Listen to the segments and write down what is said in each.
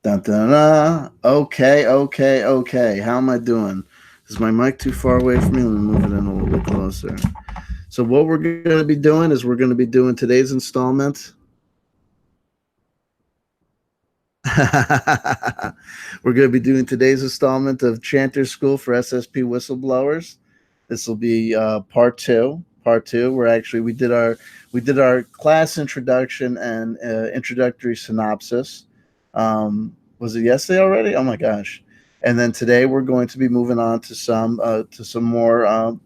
Dun, dun, dun. Okay, okay, okay. How am I doing? Is my mic too far away from me? Let me move it in a little bit closer. So, what we're going to be doing is we're going to be doing today's installment. We're going to be doing today's installment of Chanter School for SSP Whistleblowers. This will be part two. Part two. Where actually we did our class introduction and introductory synopsis. Was it yesterday already? Oh my gosh! And then today we're going to be moving on to some more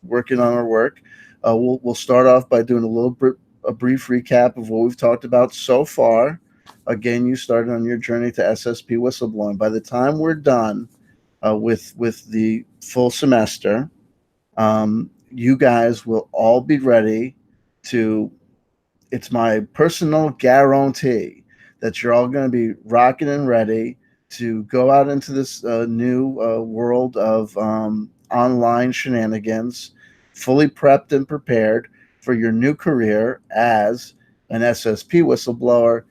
working on our work. We'll start off by doing a brief recap of what we've talked about so far. Again, you started on your journey to SSP whistleblowing. By the time we're done with the full semester, you guys will all be ready to. It's my personal guarantee that you're all going to be rocking and ready to go out into this new world of online shenanigans, fully prepped and prepared for your new career as an SSP whistleblower.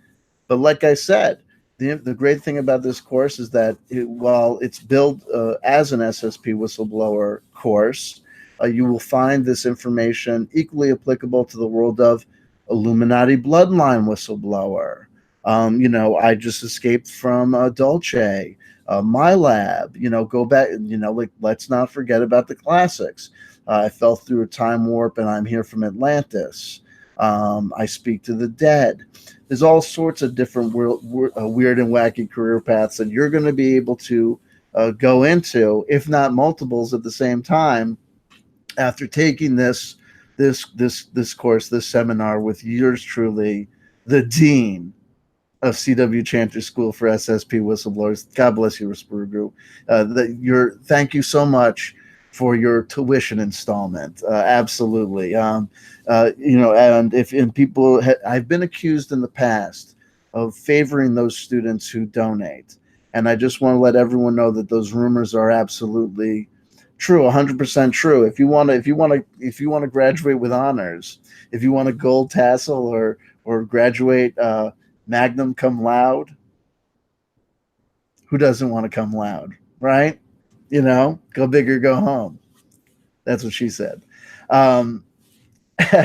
But like I said, the great thing about this course is that while it's billed as an SSP whistleblower course, you will find this information equally applicable to the world of Illuminati bloodline whistleblower. I just escaped from Dolce, my lab. Go back. Like let's not forget about the classics. I fell through a time warp, and I'm here from Atlantis. I speak to the dead. There's all sorts of different weird and wacky career paths that you're going to be able to go into, if not multiples at the same time, after taking this course, this seminar with yours truly, the dean of CW Chanter School for SSP Whistleblowers. God bless you, Whisperer Group. Thank you so much for your tuition installment. Absolutely. And if and people, I've been accused in the past of favoring those students who donate, and I just want to let everyone know that those rumors are absolutely true, 100% true. If you want to graduate with honors, if you want a gold tassel or graduate Magnum cum laude, who doesn't want to come loud, right? Go big or go home. That's what she said. Um,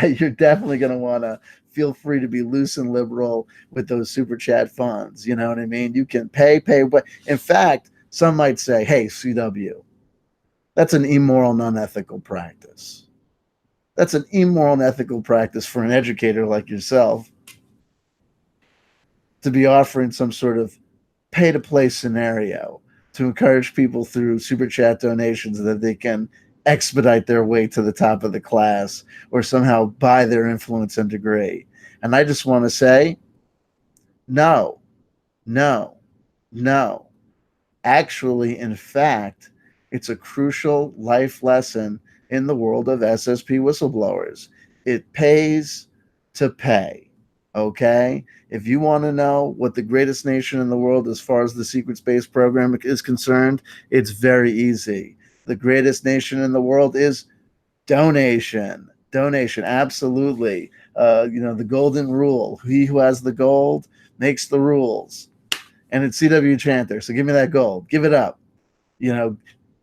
you're definitely going to want to feel free to be loose and liberal with those super chat funds. You know what I mean? You can pay. But in fact, some might say, hey, CW, that's an immoral, non ethical practice. That's an immoral and ethical practice for an educator like yourself to be offering some sort of pay to play scenario to encourage people through super chat donations that they can expedite their way to the top of the class or somehow buy their influence and degree. And I just want to say, no, no, no. Actually, in fact, it's a crucial life lesson in the world of SSP whistleblowers. It pays to pay. Okay? If you want to know what the greatest nation in the world as far as the secret space program is concerned, it's very easy. The greatest nation in the world is donation. Donation, absolutely. The golden rule: he who has the gold makes the rules. And it's CW Chanter. So give me that gold. Give it up. You know,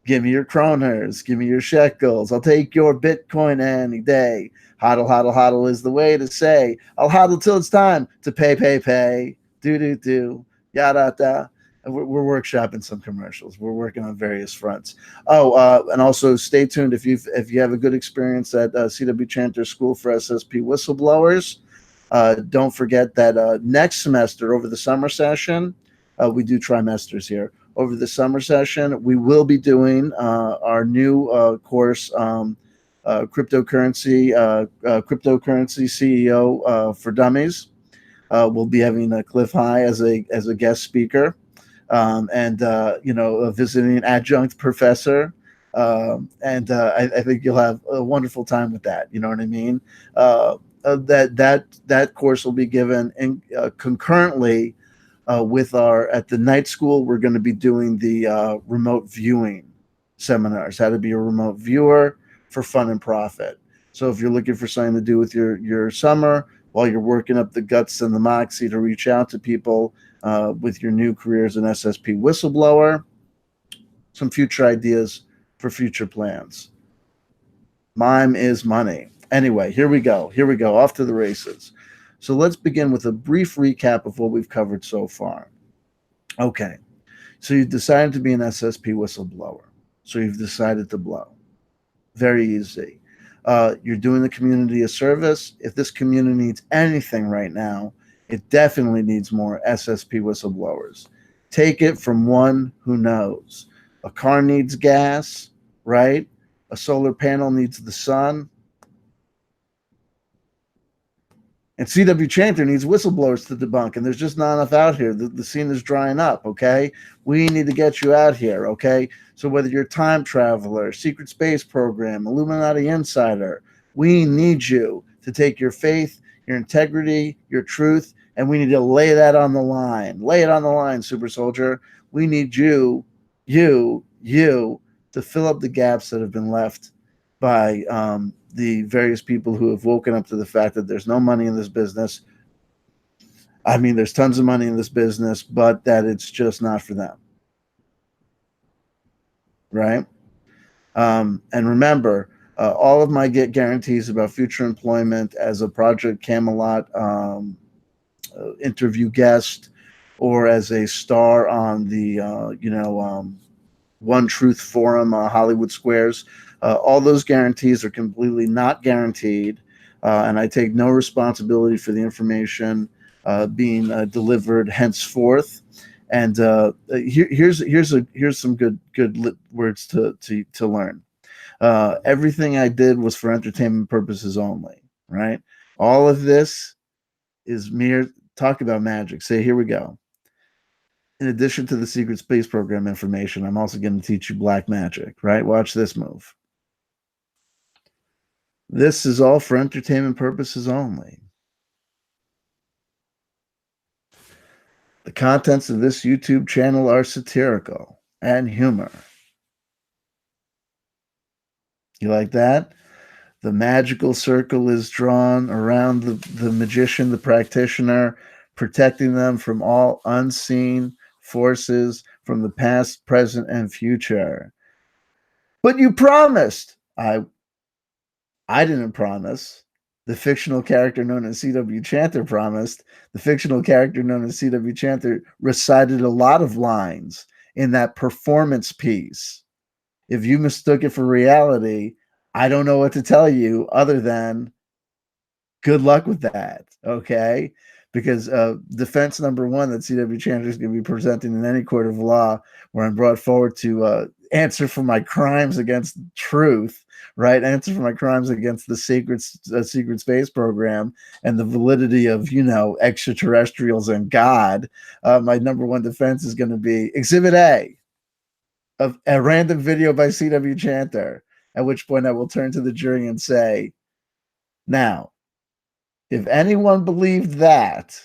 give me your kroners. Give me your shekels. I'll take your Bitcoin any day. Hodl, hodl, hodl is the way to say. I'll hodl till it's time to pay. Do, do, do. Yada, da. We're workshopping some commercials. We're working on various fronts. Oh, and also stay tuned if you have a good experience at CW Chanter School for SSP Whistleblowers. Don't forget that next semester over the summer session, we do trimesters here. Over the summer session, we will be doing our new course, cryptocurrency CEO for dummies. We'll be having Cliff High as a guest speaker, and a visiting adjunct professor. I think you'll have a wonderful time with that. You know what I mean? That course will be given concurrently with our at the night school. We're going to be doing the remote viewing seminars, how to be a remote viewer for fun and profit. So if you're looking for something to do with your summer, while you're working up the guts and the moxie to reach out to people with your new career as an SSP whistleblower, some future ideas for future plans. Mime is money. Anyway, here we go. Here we go. Off to the races. So let's begin with a brief recap of what we've covered so far. Okay. So you've decided to be an SSP whistleblower. So you've decided to blow. Very easy. You're doing the community a service. If this community needs anything right now, it definitely needs more SSP whistleblowers. Take it from one who knows. A car needs gas, right? A solar panel needs the sun. And CW Chanter needs whistleblowers to debunk, and there's just not enough out here. The scene is drying up, okay? We need to get you out here, okay? So whether you're a time traveler, secret space program, Illuminati insider, we need you to take your faith, your integrity, your truth, and we need to lay that on the line. Lay it on the line, super soldier. We need you to fill up the gaps that have been left by the various people who have woken up to the fact that there's no money in this business. I mean, there's tons of money in this business, but that it's just not for them. Right? And remember, all of my guarantees about future employment as a Project Camelot interview guest or as a star on the, One Truth Forum, Hollywood Squares, all those guarantees are completely not guaranteed, and I take no responsibility for the information being delivered henceforth. And here's some good words to learn. Everything I did was for entertainment purposes only. Right? All of this is mere talk about magic. Say, here we go. In addition to the secret space program information, I'm also going to teach you black magic. Right? Watch this move. This is all for entertainment purposes only. The contents of this YouTube channel are satirical and humor. You like that? The magical circle is drawn around the magician, the practitioner, protecting them from all unseen forces from the past, present, and future. But you promised. I didn't promise. The fictional character known as C.W. Chanter promised. The fictional character known as C.W. Chanter recited a lot of lines in that performance piece. If you mistook it for reality, I don't know what to tell you other than good luck with that, okay? Because defense number one that C.W. Chanter is going to be presenting in any court of law where I'm brought forward to answer for my crimes against truth, right? Answer for my crimes against the secret space program and the validity of, extraterrestrials and God. My number one defense is going to be Exhibit A of a random video by C.W. Chanter, at which point I will turn to the jury and say, now, if anyone believed that,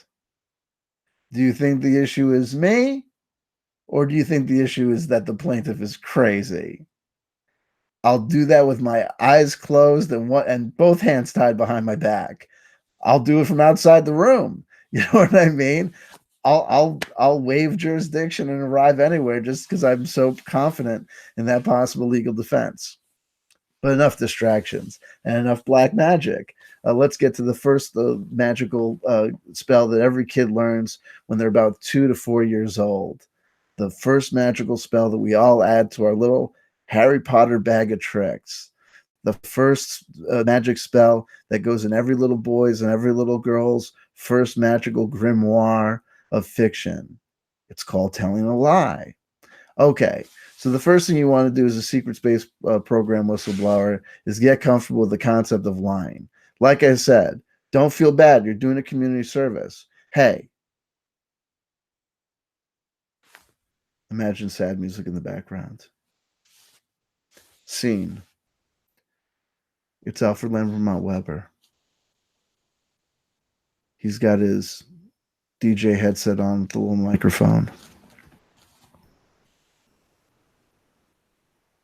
do you think the issue is me? Or do you think the issue is that the plaintiff is crazy? I'll do that with my eyes closed and both hands tied behind my back. I'll do it from outside the room. You know what I mean? I'll waive jurisdiction and arrive anywhere just because I'm so confident in that possible legal defense. But enough distractions and enough black magic. Let's get to the first magical spell that every kid learns when they're about 2 to 4 years old. The first magical spell that we all add to our little Harry Potter bag of tricks. The first magic spell that goes in every little boy's and every little girl's first magical grimoire of fiction. It's called telling a lie. Okay, so the first thing you want to do as a secret space program whistleblower is get comfortable with the concept of lying. Like I said, don't feel bad. You're doing a community service. Hey, imagine sad music in the background. Scene. It's Alfred Lambermont Weber. He's got his DJ headset on with the little microphone.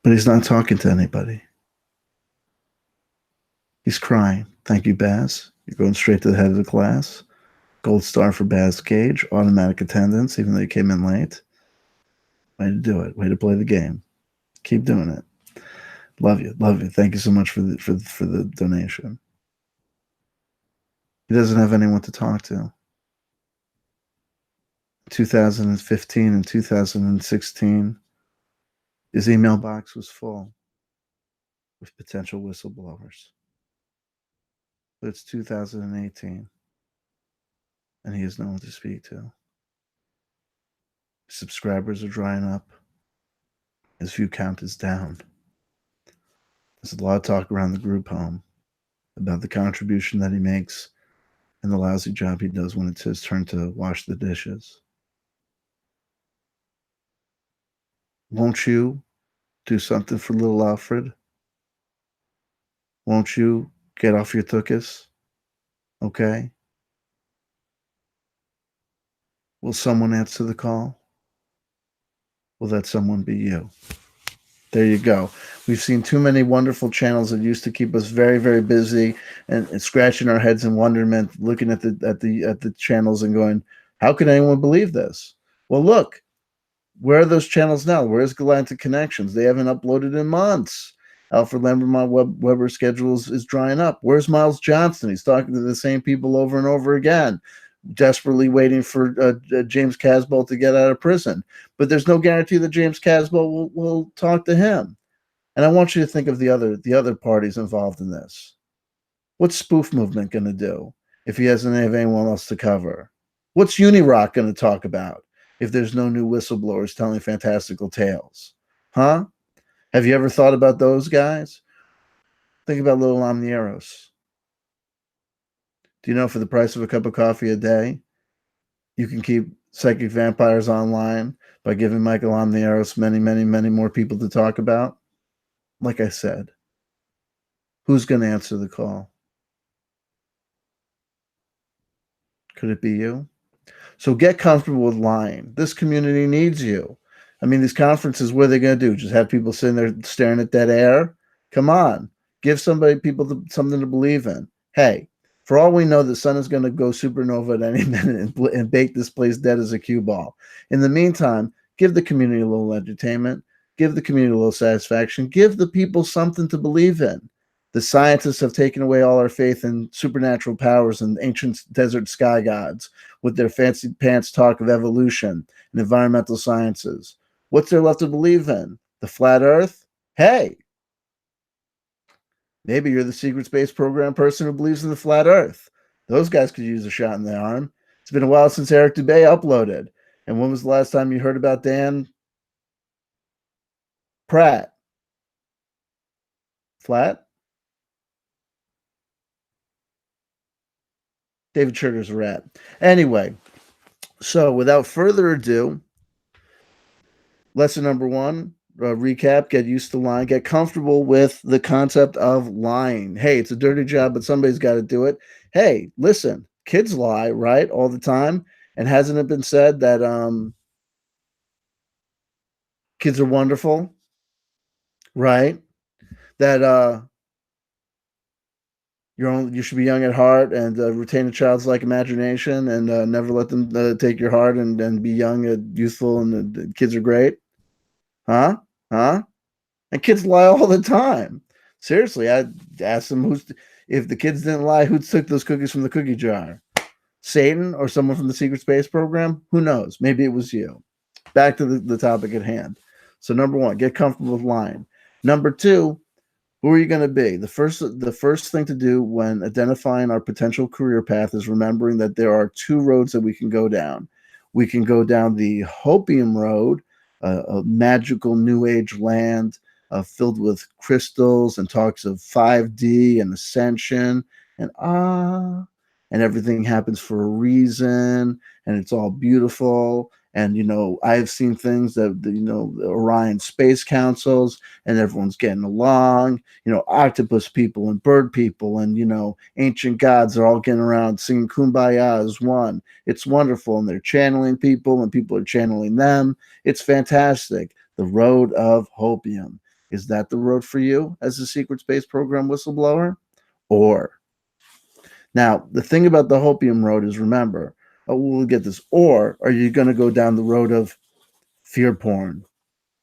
But he's not talking to anybody. He's crying. Thank you, Baz. You're going straight to the head of the class. Gold star for Baz Gage. Automatic attendance, even though you came in late. Way to do it. Way to play the game. Keep doing it. Love you. Love you. Thank you so much for the donation. He doesn't have anyone to talk to. 2015 and 2016, his email box was full with potential whistleblowers. But it's 2018, and he has no one to speak to. His subscribers are drying up. His view count is down. There's a lot of talk around the group home about the contribution that he makes and the lousy job he does when it's his turn to wash the dishes. Won't you do something for little Alfred? Won't you get off your tuchus? Okay? Will someone answer the call? Will that someone be you? There you go. We've seen too many wonderful channels that used to keep us very, very busy and scratching our heads in wonderment, looking at the channels and going, "How can anyone believe this?" Well, look, where are those channels now? Where's Galactic Connections? They haven't uploaded in months. Alfred Lambermont Weber's schedule is drying up. Where's Miles Johnston? He's talking to the same people over and over again, desperately waiting for James Casbolt to get out of prison. But there's no guarantee that James Casbolt will talk to him. And I want you to think of the other parties involved in this. What's Spoof Movement going to do if he doesn't have anyone else to cover? What's Unirock going to talk about if there's no new whistleblowers telling fantastical tales? Huh? Have you ever thought about those guys? Think about Little Omnieros. Do you know for the price of a cup of coffee a day, you can keep psychic vampires online by giving Michael Omnieros many, many, many more people to talk about? Like I said, who's going to answer the call? Could it be you? So get comfortable with lying. This community needs you. I mean, these conferences, what are they going to do? Just have people sitting there staring at dead air? Come on. Give people something to believe in. Hey, for all we know, the sun is going to go supernova at any minute and bake this place dead as a cue ball. In the meantime, give the community a little entertainment. Give the community a little satisfaction. Give the people something to believe in. The scientists have taken away all our faith in supernatural powers and ancient desert sky gods with their fancy pants talk of evolution and environmental sciences. What's there left to believe in? The flat earth? Hey, maybe you're the secret space program person who believes in the flat earth. Those guys could use a shot in the arm. It's been a while since Eric Dubay uploaded. And when was the last time you heard about Dan Pratt? Flat? David Sugar's a rat. Anyway, so without further ado, lesson number one, recap, get used to lying, get comfortable with the concept of lying. Hey, it's a dirty job, but somebody's got to do it. Hey, listen, kids lie, right, all the time. And hasn't it been said that kids are wonderful, right? That you should be young at heart and retain a child's like imagination and never let them take your heart and be young and youthful and kids are great. Huh? Huh? And kids lie all the time. Seriously, I asked them if the kids didn't lie, who took those cookies from the cookie jar? Satan or someone from the secret space program? Who knows? Maybe it was you. Back to the topic at hand. So number one, get comfortable with lying. Number two, who are you going to be? The first thing to do when identifying our potential career path is remembering that there are two roads that we can go down. We can go down the hopium road, a magical new age land filled with crystals and talks of 5D and ascension and and everything happens for a reason and it's all beautiful. And, I've seen things that, the Orion Space Councils and everyone's getting along, octopus people and bird people and, ancient gods are all getting around singing Kumbaya as one. It's wonderful. And they're channeling people and people are channeling them. It's fantastic. The road of hopium. Is that the road for you as a secret space program whistleblower? Or Now, the thing about the hopium road is, remember, we'll get this, or are you going to go down the road of fear porn?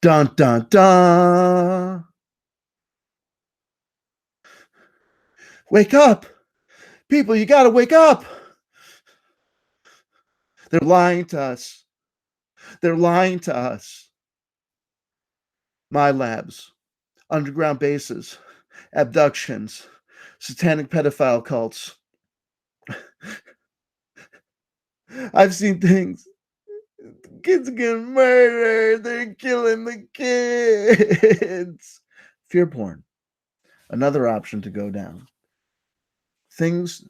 Dun, dun, dun. Wake up. People, you got to wake up. They're lying to us. They're lying to us. My labs, underground bases, abductions, satanic pedophile cults. I've seen things. Kids getting murdered. They're killing the kids. Fear porn. Another option to go down. Things,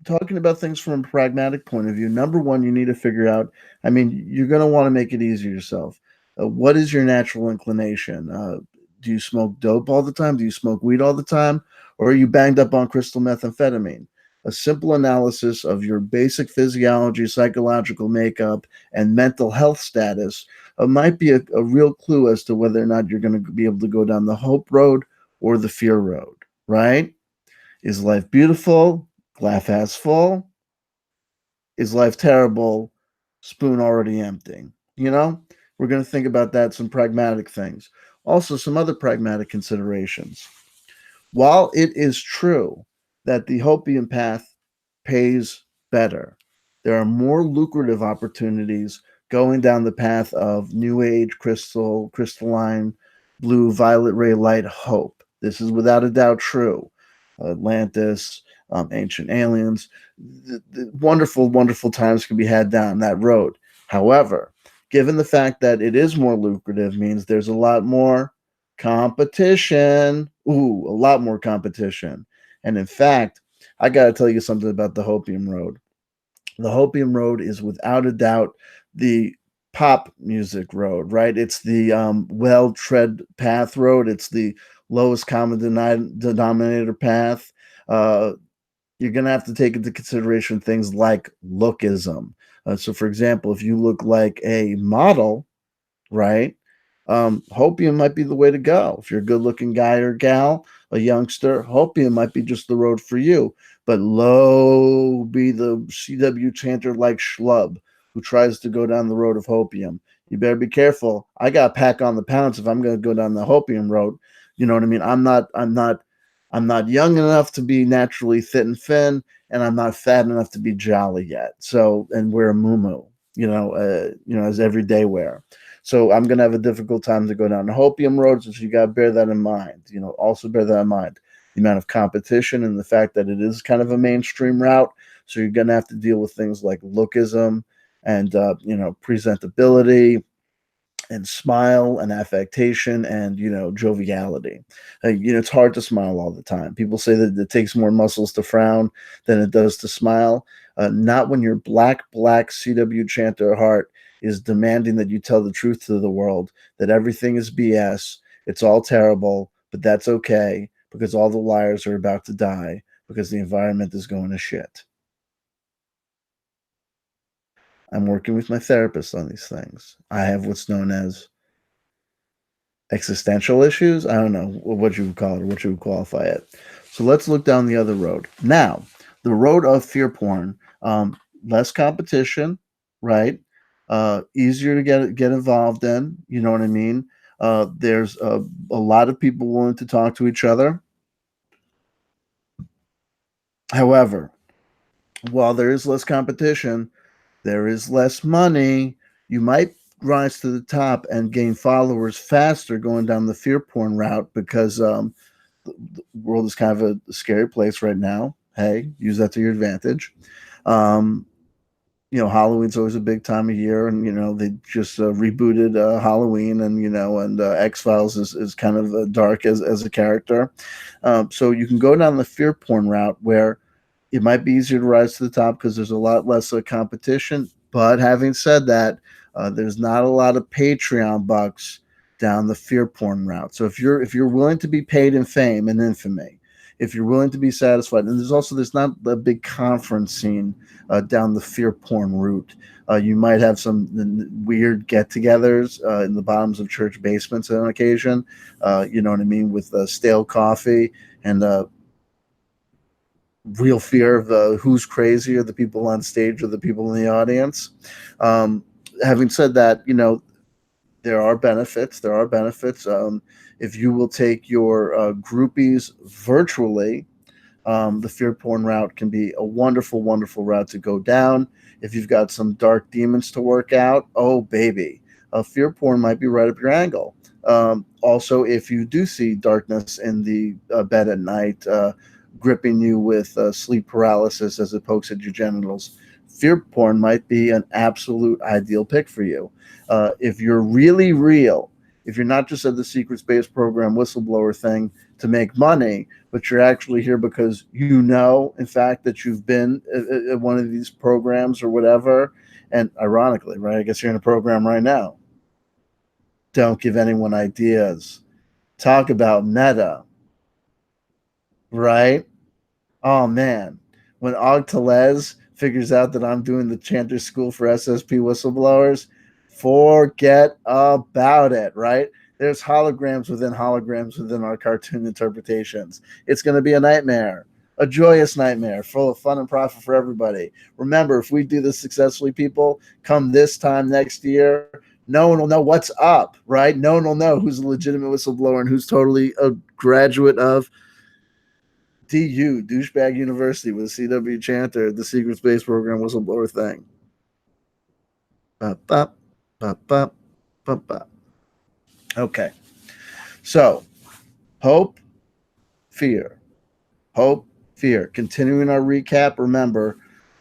talking about things from a pragmatic point of view. Number one, you need to figure out, I mean, you're going to want to make it easy yourself. What is your natural inclination? Do you smoke dope all the time? Do you smoke weed all the time? Or are you banged up on crystal methamphetamine? A simple analysis of your basic physiology, psychological makeup, and mental health status might be a real clue as to whether or not you're going to be able to go down the hope road or the fear road, right? Is life beautiful? Glass half full? Is life terrible? Spoon already empty? You know, we're going to think about that, some pragmatic things. Also, some other pragmatic considerations. While it is true that the Hopium path pays better, there are more lucrative opportunities going down the path of New Age, crystal, crystalline, blue, violet ray light hope. This is without a doubt true. Atlantis, ancient aliens, wonderful, wonderful times can be had down that road. However, given the fact that it is more lucrative, means there's a lot more competition. Ooh, a lot more competition. And in fact, I got to tell you something about the Hopium Road. The Hopium Road is without a doubt the pop music road, right? It's the well tread path road. It's the lowest common denominator path. Uh, you're going to have to take into consideration things like lookism. So, for example, if you look like a model, right? Hopium might be the way to go. If you're a good looking guy or gal, a youngster, Hopium might be just the road for you. But low be the CW chanter like schlub who tries to go down the road of Hopium. You better be careful. I got to pack on the pounds if I'm going to go down the Hopium road. You know what I mean? I'm not young enough to be naturally fit and thin, and I'm not fat enough to be jolly yet. So, and wear a muumuu, as everyday wear. So I'm going to have a difficult time to go down the Hopium road. So you got to bear that in mind. Also bear that in mind. The amount of competition and the fact that it is kind of a mainstream route. So you're going to have to deal with things like lookism and, presentability and smile and affectation and joviality. It's hard to smile all the time. People say that it takes more muscles to frown than it does to smile. Not when your black CW chanter heart is demanding that you tell the truth to the world, that everything is BS, it's all terrible, but that's okay because all the liars are about to die because the environment is going to shit. I'm working with my therapist on these things. I have what's known as existential issues. I don't know what you would call it or what you would qualify it. So let's look down the other road. Now, the road of fear porn, less competition, right? Easier to get involved in. You know what I mean? There's a lot of people willing to talk to each other. However, while there is less competition, there is less money. You might rise to the top and gain followers faster going down the fear porn route because the world is kind of a scary place right now. Hey, use that to your advantage. Um, Halloween's always a big time of year, and they just rebooted Halloween, and X Files is kind of dark as a character. So you can go down the fear porn route where it might be easier to rise to the top because there's a lot less competition. But having said that, there's not a lot of Patreon bucks down the fear porn route. So if you're willing to be paid in fame and infamy, if you're willing to be satisfied, and there's not a big conference scene down the fear porn route. You might have some weird get-togethers in the bottoms of church basements on occasion. You know what I mean, with stale coffee and real fear of who's crazier, the people on stage or the people in the audience. Um, Having said that, there are benefits. There are benefits. If you will take your groupies virtually, the fear porn route can be a wonderful, wonderful route to go down. If you've got some dark demons to work out, oh baby, fear porn might be right up your angle. Also, if you do see darkness in the bed at night, gripping you with sleep paralysis as it pokes at your genitals, fear porn might be an absolute ideal pick for you. If you're really real, if you're not just at the secret space program whistleblower thing to make money, but you're actually here because in fact, that you've been at one of these programs or whatever. And ironically, right, I guess you're in a program right now. Don't give anyone ideas. Talk about meta, right? Oh man, when Og Telez figures out that I'm doing the Chanter School for SSP whistleblowers, forget about it, right? There's holograms within our cartoon interpretations. It's going to be a nightmare, a joyous nightmare full of fun and profit for everybody. Remember, if we do this successfully, people, come this time next year, no one will know what's up, right? No one will know who's a legitimate whistleblower and who's totally a graduate of DU, Douchebag University, with CW Chanter, the secret space program whistleblower thing. Bop, bop, bop, bop, bop, bop. Okay. So, hope, fear. Hope, fear. Continuing our recap, remember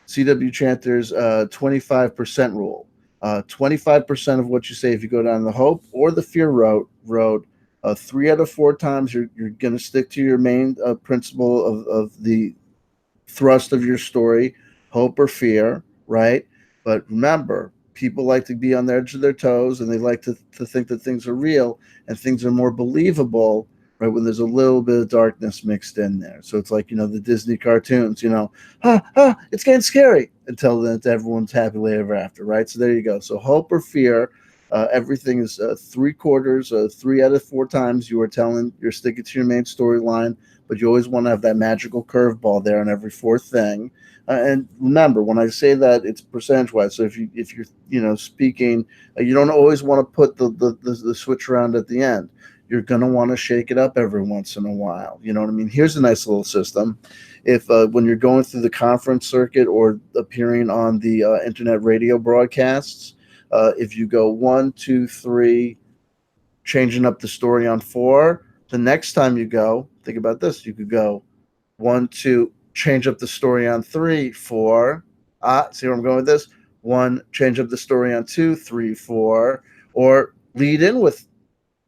CW Chanter's 25% rule. 25% of what you say, if you go down the hope or the fear road 3 out of 4 times you're going to stick to your main principle of the thrust of your story, hope or fear, right? But remember, people like to be on the edge of their toes and they like to think that things are real and things are more believable, right? When there's a little bit of darkness mixed in there. So it's like, the Disney cartoons, it's getting scary until then everyone's happily ever after, right? So there you go. So hope or fear. Everything is 3/4, 3 out of 4 times you're sticking to your main storyline, but you always want to have that magical curveball there on every fourth thing. And remember, when I say that, it's percentage wise. So if you're speaking, you don't always want to put the switch around at the end. You're gonna want to shake it up every once in a while. You know what I mean? Here's a nice little system. If when you're going through the conference circuit or appearing on the internet radio broadcasts, if you go 1, 2, 3, changing up the story on 4, the next time you go, think about this. You could go 1, 2, change up the story on 3, 4. See where I'm going with this? 1, change up the story on 2, 3, 4, or lead in with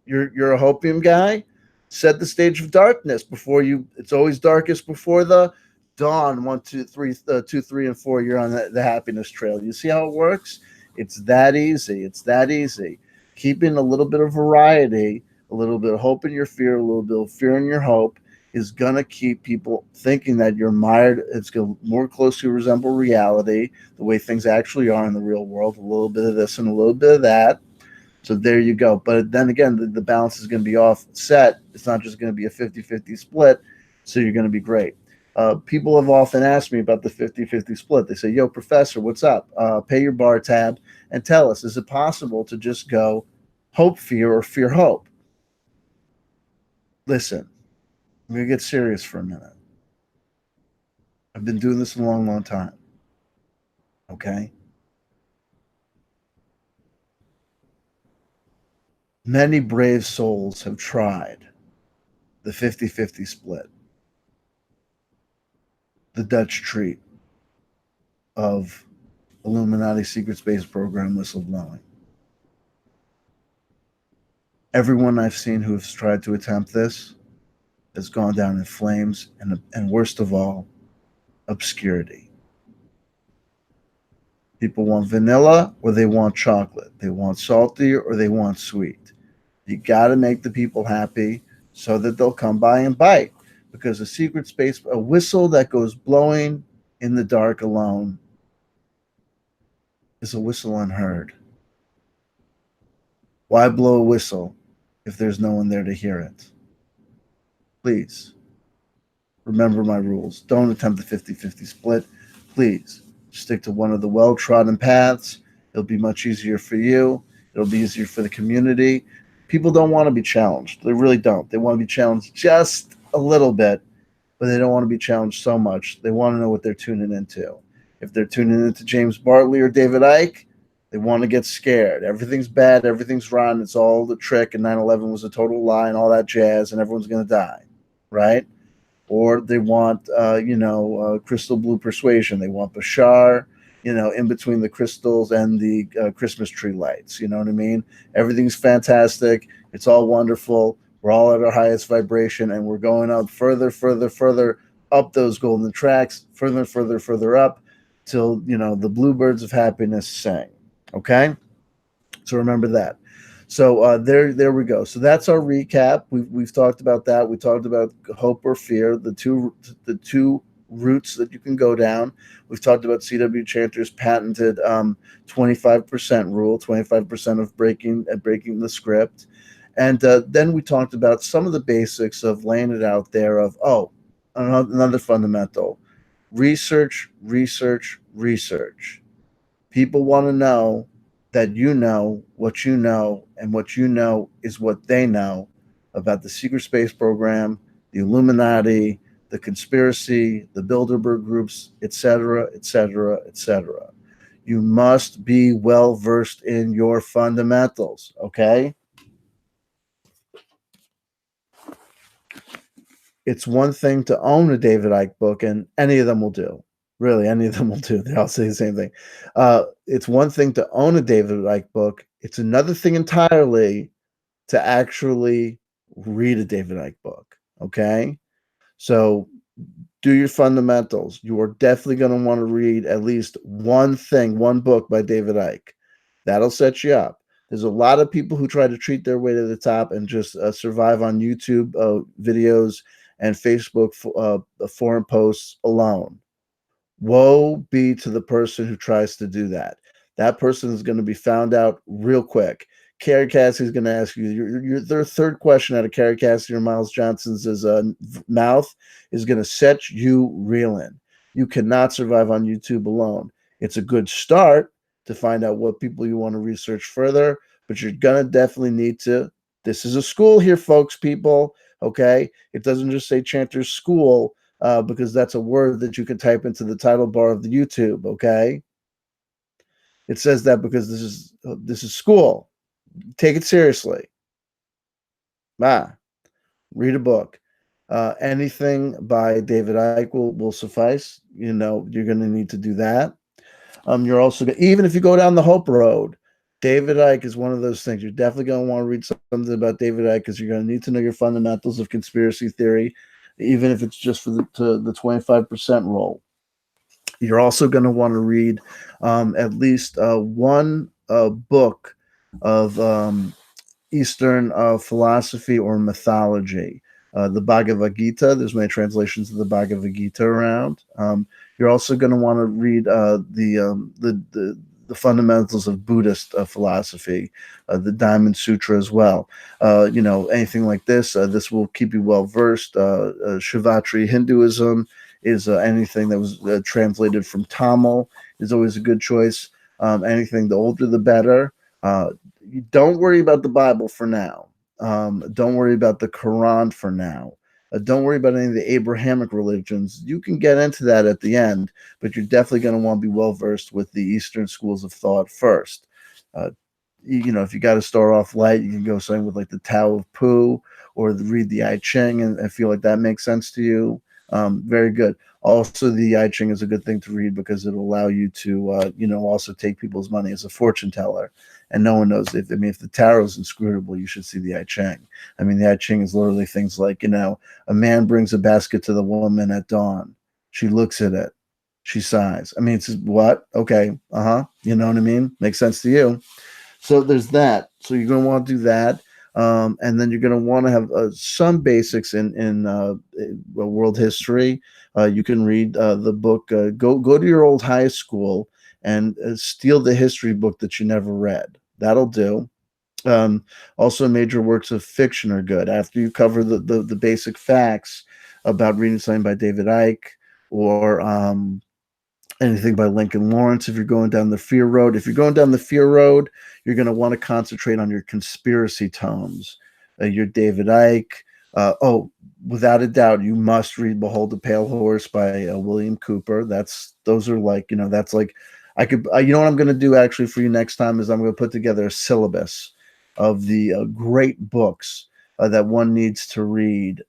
you're a hopium guy. Set the stage of darkness before you. It's always darkest before the dawn. 1, 2, 3, 2, 3, and 4. You're on the happiness trail. You see how it works? It's that easy. It's that easy. Keeping a little bit of variety, a little bit of hope in your fear, a little bit of fear in your hope is gonna keep people thinking that you're mired. It's gonna more closely resemble reality, the way things actually are in the real world. A little bit of this and a little bit of that. So there you go. But then again, the balance is going to be offset. It's not just going to be a 50-50 split. So you're going to be great. People have often asked me about the 50-50 split. They say, yo, professor, what's up? Pay your bar tab and tell us, is it possible to just go hope, fear, or fear, hope? Listen, I'm going to get serious for a minute. I've been doing this a long, long time. Okay? Many brave souls have tried the 50-50 split, the Dutch treat of Illuminati secret space program whistleblowing. Everyone I've seen who has tried to attempt this has gone down in flames and worst of all, obscurity. People want vanilla or they want chocolate. They want salty or they want sweet. You got to make the people happy so that they'll come by and bite. Because a secret space, a whistle that goes blowing in the dark alone is a whistle unheard. Why blow a whistle if there's no one there to hear it? Please, Remember my rules. Don't attempt the 50-50 split. Please stick to one of the well-trodden paths. It'll be much easier for you. It'll be easier for the community. People don't want to be challenged. They really don't. They want to be challenged just a little bit, but they don't want to be challenged so much. They want to know what they're tuning into. If they're tuning into James Bartley or David Icke, they want to get scared. Everything's bad, everything's rotten, it's all the trick, and 9/11 was a total lie and all that jazz, and everyone's going to die, right? Or they want, crystal blue persuasion. They want Bashar, in between the crystals and the Christmas tree lights. You know what I mean? Everything's fantastic. It's all wonderful. We're all at our highest vibration, and we're going up further, further, further up those golden tracks, further, further, further up, till the bluebirds of happiness sing. Okay, so remember that. So there we go. So that's our recap. We've talked about that. We talked about hope or fear, the two routes that you can go down. We've talked about C.W. Chanter's patented 25% rule, 25% of breaking the script, and then we talked about some of the basics of laying it out there. Of another fundamental: research, research, research. People want to know that you know what you know, and what you know is what they know about the secret space program, the Illuminati, the conspiracy, the Bilderberg groups, etc., etc., etc. You must be well versed in your fundamentals, okay? It's one thing to own a David Icke book, and any of them will do. Really, any of them will do. They all say the same thing. It's one thing to own a David Icke book. It's another thing entirely to actually read a David Icke book. Okay, so do your fundamentals. You are definitely going to want to read at least one book by David Icke. That'll set you up. There's a lot of people who try to treat their way to the top and just survive on YouTube videos and Facebook forum posts alone. Woe be to the person who tries to do that. That person is going to be found out real quick. Carrie Cassidy is going to ask you, their third question out of Carrie Cassidy or Miles Johnson's mouth is going to set you reeling. You cannot survive on YouTube alone. It's a good start to find out what people you want to research further, but you're going to definitely need to. This is a school here, folks, people. Okay? It doesn't just say Chanter's School because that's a word that you can type into the title bar of the YouTube. Okay? It says that because this is school. Take it seriously. Read a book. Anything by David Icke will suffice. You're going to need to do that. You're also, even if you go down the Hope Road, David Icke is one of those things. You're definitely going to want to read something about David Icke because you're going to need to know your fundamentals of conspiracy theory, even if it's just for the 25% rule. You're also going to want to read at least one book of Eastern philosophy or mythology. The Bhagavad Gita. There's many translations of the Bhagavad Gita around. You're also going to want to read the fundamentals of Buddhist philosophy, the Diamond Sutra as well. Anything like this. This will keep you well versed. Shivatri Hinduism is anything that was translated from Tamil is always a good choice. Anything the older the better. Don't worry about the Bible for now. Don't worry about the Quran for now. Don't worry about any of the Abrahamic religions. You can get into that at the end, but you're definitely going to want to be well versed with the Eastern schools of thought first. If you got to start off light, you can go something with like the Tao of Pu or read the I Ching and feel like that makes sense to you. Very good. Also, the I Ching is a good thing to read because it'll allow you to, also take people's money as a fortune teller. And no one knows if the tarot is inscrutable, you should see the I Ching. The I Ching is literally things like, a man brings a basket to the woman at dawn. She looks at it. She sighs. It's what? Okay. You know what I mean? Makes sense to you. So there's that. So you're going to want to do that. And then you're going to want to have some basics in world history. You can read the book. Go to your old high school and steal the history book that you never read. That'll do. Also, major works of fiction are good. After you cover the basic facts, about reading something by David Icke, or anything by Lincoln Lawrence. If you're going down the fear road, you're going to want to concentrate on your conspiracy tomes, your David Icke. Oh, without a doubt, you must read "Behold the Pale Horse" by William Cooper. Those are like, that's like, I could, you know what I'm going to do actually for you next time is I'm going to put together a syllabus of the great books that one needs to read.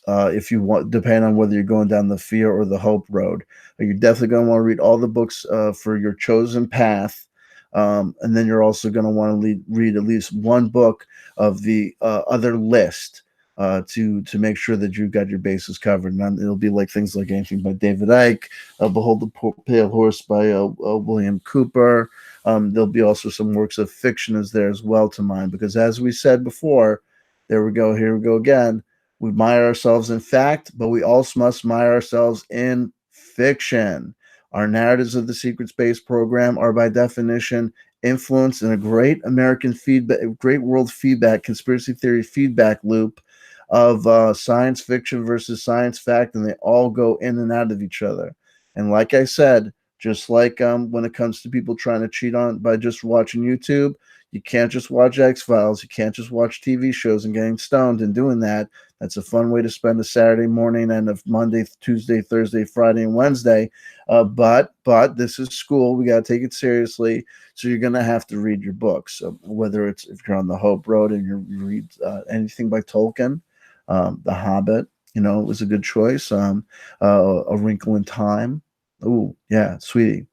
If you want, depending on whether you're going down the fear or the hope road. You're definitely going to want to read all the books for your chosen path. And then you're also going to want to read at least one book of the other list to make sure that you've got your bases covered. And it'll be like things like anything by David Icke, Behold the Pale Horse by William Cooper. There'll be also some works of fiction is there as well to mind, because as we said before, there we go, here we go again. We admire ourselves in fact, but we also must admire ourselves in fiction. Our narratives of the secret space program are by definition influenced in a great American feedback, great world feedback, conspiracy theory feedback loop of science fiction versus science fact, and they all go in and out of each other. And like I said, just like when it comes to people trying to cheat on by just watching YouTube, you can't just watch X-Files. You can't just watch TV shows and getting stoned and doing that. That's a fun way to spend a Saturday morning and a Monday, Tuesday, Thursday, Friday, and Wednesday. But this is school. We got to take it seriously. So you're going to have to read your books, whether it's if you're on the Hope Road and you read anything by Tolkien, The Hobbit, was a good choice. A Wrinkle in Time. Oh, yeah, sweetie.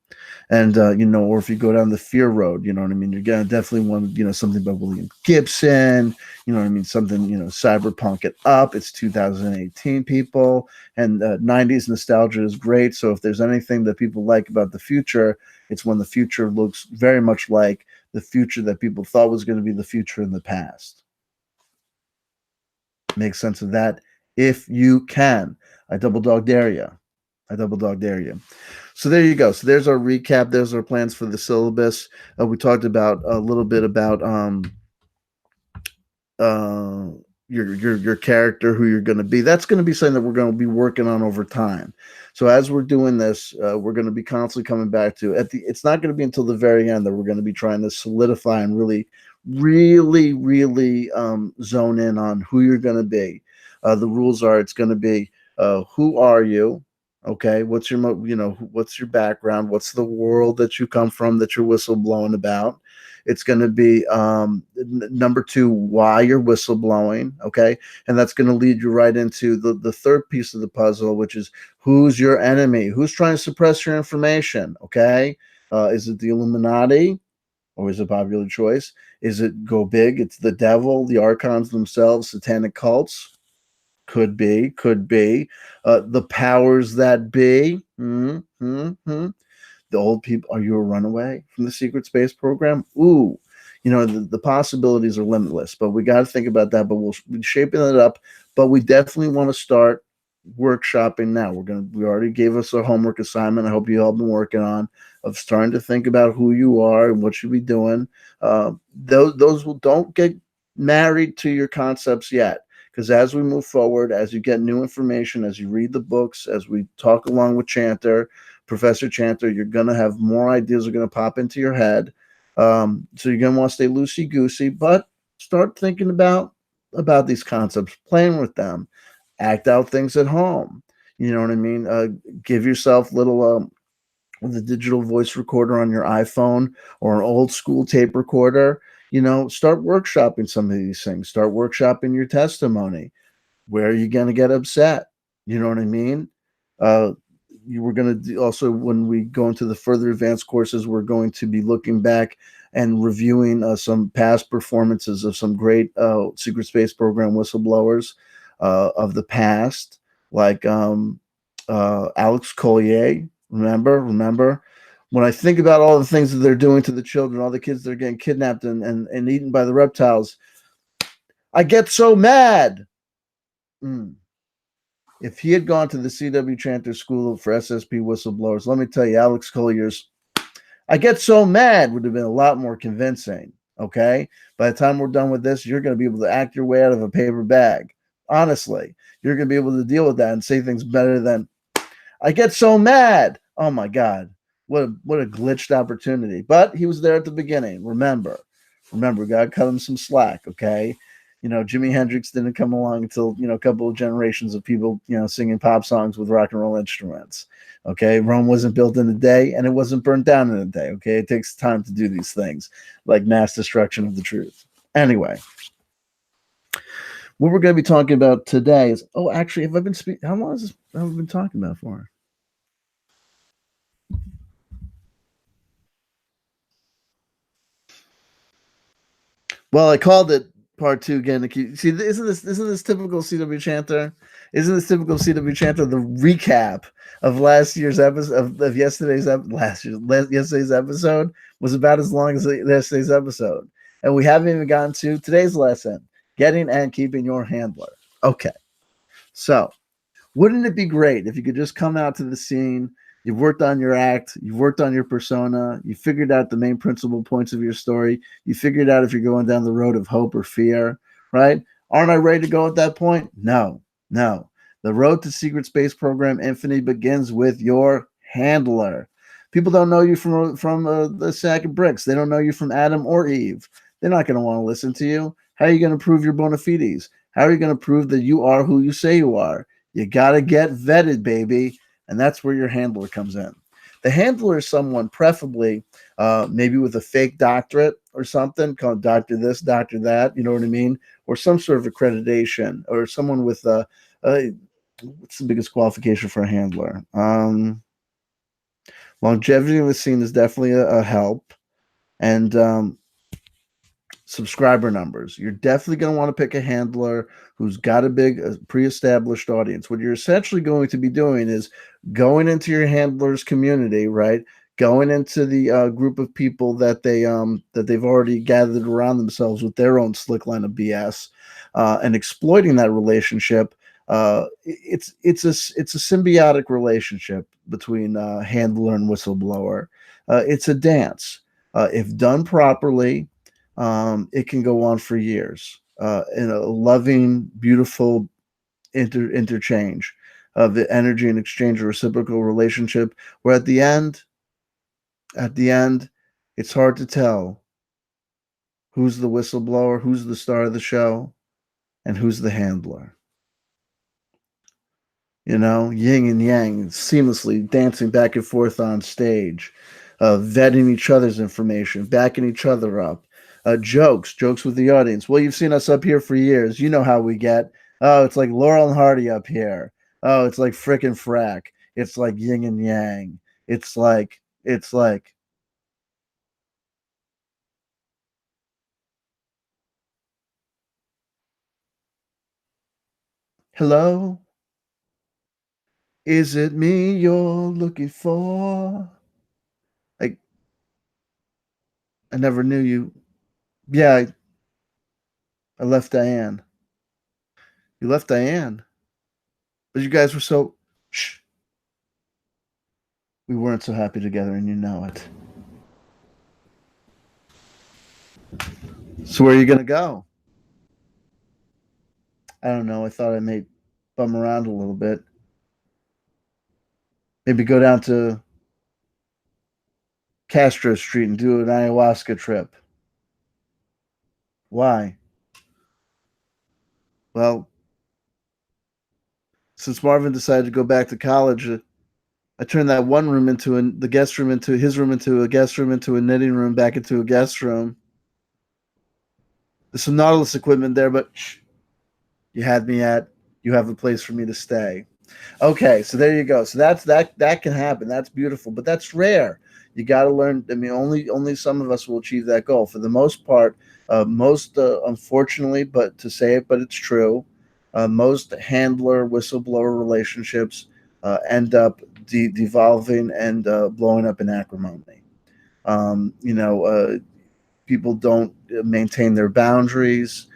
And or if you go down the fear road, you know what I mean, you're gonna definitely want something by William Gibson, you know what I mean, something, cyberpunk it up. It's 2018, people, and 90s nostalgia is great. So if there's anything that people like about the future, it's when the future looks very much like the future that people thought was going to be the future in the past. Make sense of that if you can. I double dog dare you. So there you go. So there's our recap. There's our plans for the syllabus. We talked about a little bit about uh, your character, who you're going to be. That's going to be something that we're going to be working on over time. So as we're doing this, we're going to be constantly coming back to it's not going to be until the very end that we're going to be trying to solidify and really, really, really zone in on who you're going to be. The rules are it's going to be who are you? Okay, what's your background? What's the world that you come from that you're whistleblowing about? It's going to be number two, why you're whistleblowing. Okay, and that's going to lead you right into the third piece of the puzzle, which is who's your enemy? Who's trying to suppress your information? Okay, is it the Illuminati? Or is it popular choice? Is it go big? It's the devil, the archons themselves, satanic cults. Could be. The powers that be. The old people. Are you a runaway from the secret space program? Ooh, the possibilities are limitless. But we got to think about that. But we'll be shaping it up. But we definitely want to start workshopping now. We already gave us a homework assignment. I hope you all been working on of starting to think about who you are and what you'll be doing. Those don't get married to your concepts yet. Because as we move forward, as you get new information, as you read the books, as we talk along with Professor Chanter, you're going to have more ideas are going to pop into your head. So you're going to want to stay loosey-goosey, but start thinking about these concepts, playing with them, act out things at home. You know what I mean? Give yourself little the digital voice recorder on your iPhone or an old school tape recorder. Start workshopping some of these things. Start workshopping your testimony. Where are you going to get upset? You know what I mean? You were going to also, when we go into the further advanced courses, we're going to be looking back and reviewing some past performances of some great secret space program whistleblowers of the past, like Alex Collier. Remember? When I think about all the things that they're doing to the children, all the kids that are getting kidnapped and eaten by the reptiles, I get so mad. If he had gone to the C.W. Chanter School for SSP whistleblowers, let me tell you, Alex Collier's I get so mad would have been a lot more convincing. Okay? By the time we're done with this, you're going to be able to act your way out of a paper bag. Honestly, you're going to be able to deal with that and say things better than, I get so mad. Oh my God. What a glitched opportunity. But he was there at the beginning. Remember, we gotta cut him some slack, okay? Jimi Hendrix didn't come along until, a couple of generations of people, singing pop songs with rock and roll instruments. Okay. Rome wasn't built in a day and it wasn't burnt down in a day. Okay. It takes time to do these things, like mass destruction of the truth. Anyway, what we're going to be talking about today is, actually, have I been speaking? How long has this, have I been talking about for? Well, I called it part two again to keep. See, isn't this typical CW Chanter? Isn't this typical CW Chanter? The recap of last year's episode of yesterday's episode was about as long as yesterday's episode, and we haven't even gotten to today's lesson: getting and keeping your handler. Okay, so wouldn't it be great if you could just come out to the scene? You've worked on your act, you've worked on your persona, you figured out the main principal points of your story, you figured out if you're going down the road of hope or fear, right? Aren't I ready to go at that point? No, no. The road to Secret Space Program Infinity begins with your handler. People don't know you from the sack of bricks. They don't know you from Adam or Eve. They're not going to want to listen to you. How are you going to prove your bona fides? How are you going to prove that you are who you say you are? You got to get vetted, baby. And that's where your handler comes in. The handler is someone, preferably maybe with a fake doctorate or something, called doctor this, doctor that, you know what I mean? Or some sort of accreditation, or someone with what's the biggest qualification for a handler? Longevity in the scene is definitely a help. And subscriber numbers. You're definitely going to want to pick a handler who's got a big pre-established audience. What you're essentially going to be doing is going into your handler's community, right? Going into the group of people that they've already gathered around themselves with their own slick line of BS, and exploiting that relationship. It's a symbiotic relationship between handler and whistleblower. It's a dance. If done properly, it can go on for years in a loving, beautiful interchange of the energy and exchange, a reciprocal relationship where at the end, it's hard to tell who's the whistleblower, who's the star of the show, and who's the handler. Yin and yang, seamlessly dancing back and forth on stage, vetting each other's information, backing each other up. Jokes with the audience. Well, you've seen us up here for years. You know how we get. Oh, it's like Laurel and Hardy up here. Oh, it's like frickin' frack. It's like yin and yang. It's like. Hello? Is it me you're looking for? Like, I never knew you. Yeah, I left Diane. You left Diane. But you guys were so. Shh. We weren't so happy together, and you know it. So where are you gonna go? I don't know. I thought I may bum around a little bit. Maybe go down to Castro Street and do an ayahuasca trip. Why? Well, since Marvin decided to go back to college, I turned that one room into the guest room into his room into a guest room into a knitting room back into a guest room. There's some Nautilus equipment there, but shh, you had me at. You have a place for me to stay. Okay, so there you go. So that can happen. That's beautiful, but that's rare. You got to learn. I mean, only some of us will achieve that goal. For the most part, most unfortunately, but to say it, but it's true. Most handler whistleblower relationships end up devolving and blowing up in acrimony. Um, you know, uh, People don't maintain their boundaries.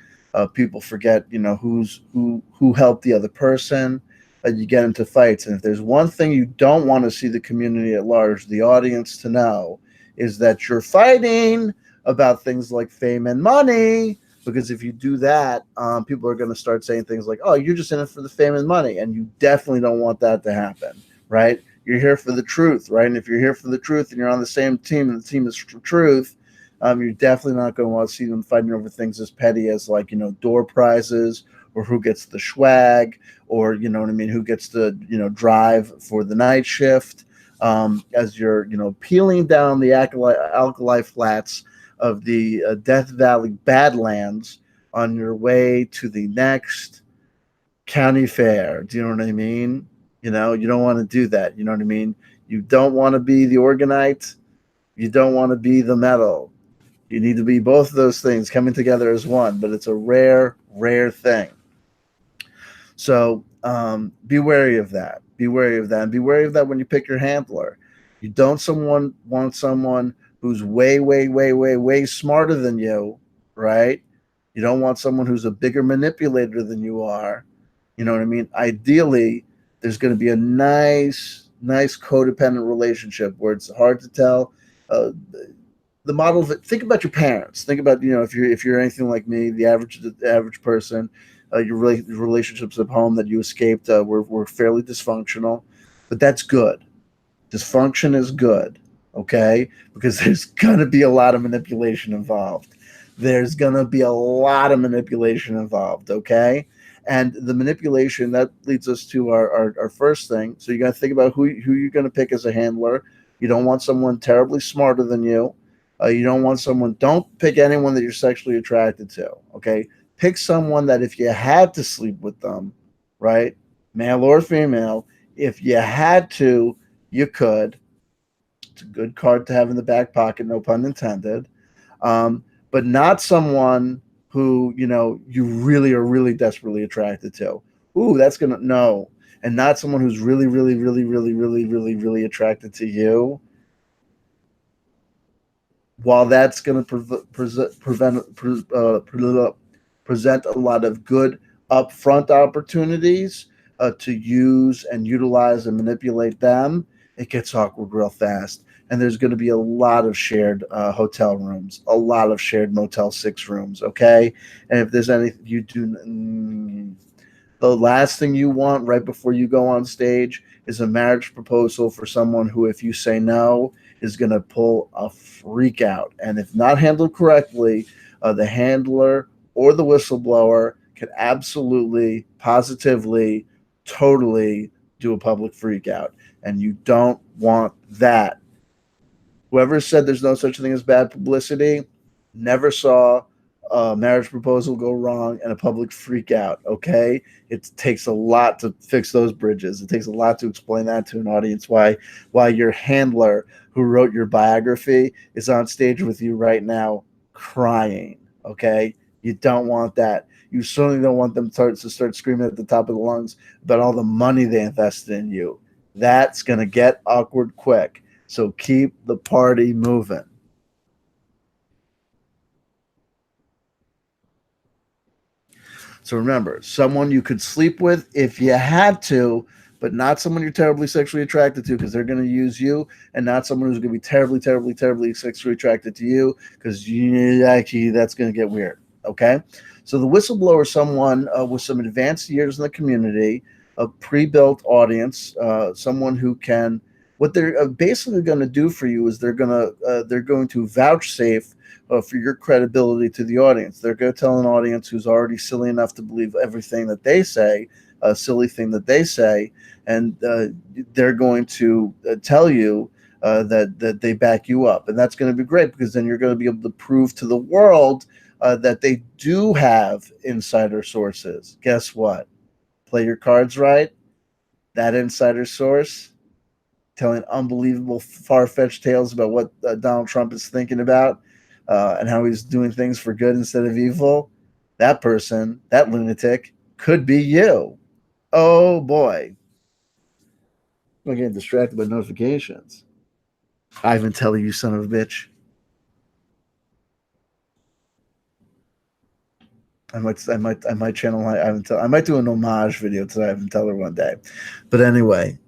People forget, who helped the other person. You get into fights, and if there's one thing you don't want to see the community at large, the audience, to know, is that you're fighting about things like fame and money. Because if you do that, people are going to start saying things like, "Oh, you're just in it for the fame and money," and you definitely don't want that to happen, right? You're here for the truth, right? And if you're here for the truth and you're on the same team and the team is truth, you're definitely not going to want to see them fighting over things as petty as, like, door prizes, or who gets the swag, or, what I mean, who gets to, drive for the night shift. As you're, peeling down the alkali flats of the Death Valley Badlands on your way to the next county fair. Do you know what I mean? You don't want to do that. You know what I mean? You don't want to be the organite. You don't want to be the metal. You need to be both of those things coming together as one, but it's a rare, rare thing. So be wary of that. Be wary of that. And be wary of that when you pick your handler. You don't want someone who's way, way, way, way, way smarter than you, right? You don't want someone who's a bigger manipulator than you are. You know what I mean? Ideally, there's going to be a nice codependent relationship where it's hard to tell. The model of it, think about your parents. Think about, if you're anything like me, the average person, your relationships at home that you escaped were fairly dysfunctional, but that's good. Dysfunction is good, okay? Because there's gonna be a lot of manipulation involved. There's gonna be a lot of manipulation involved, okay? And the manipulation that leads us to our first thing. So you got to think about who you're going to pick as a handler. You don't want someone terribly smarter than you. You don't want someone. Don't pick anyone that you're sexually attracted to. Okay, pick someone that if you had to sleep with them, right, male or female, if you had to, you could. It's a good card to have in the back pocket, no pun intended. But not someone who you really are really desperately attracted to. Ooh, that's gonna no, and not someone who's really, really, really, really, really, really, really attracted to you. While that's going to present a lot of good upfront opportunities to use and utilize and manipulate them, it gets awkward real fast. And there's going to be a lot of shared hotel rooms, a lot of shared Motel 6 rooms, okay? And if there's anything you do, the last thing you want right before you go on stage is a marriage proposal for someone who, if you say no, is going to pull a freak out. And if not handled correctly, the handler or the whistleblower can absolutely, positively, totally do a public freak out. And you don't want that. Whoever said there's no such thing as bad publicity never saw a marriage proposal go wrong and a public freak out. Okay, it takes a lot to fix those bridges. It takes a lot to explain that to an audience. Why your handler, who wrote your biography, is on stage with you right now crying. Okay, you don't want that. You certainly don't want them to start screaming at the top of the lungs about all the money they invested in you. That's gonna get awkward quick. So keep the party moving. So remember, someone you could sleep with if you had to, but not someone you're terribly sexually attracted to because they're going to use you, and not someone who's going to be terribly, terribly, terribly sexually attracted to you because actually that's going to get weird. Okay? So the whistleblower is someone with some advanced years in the community, a pre-built audience, someone who can. What they're basically going to do for you is they're going to vouchsafe for your credibility to the audience. They're going to tell an audience who's already silly enough to believe everything that they say, a silly thing that they say, and they're going to tell you that they back you up, and that's going to be great because then you're going to be able to prove to the world that they do have insider sources. Guess what? Play your cards right. That insider source telling unbelievable, far-fetched tales about what Donald Trump is thinking about and how he's doing things for good instead of evil. That person, that lunatic, could be you. Oh boy, I'm getting distracted by notifications. Ivan Teller, you son of a bitch. I might channel Ivan Teller. I might do an homage video to Ivan Teller one day. But anyway,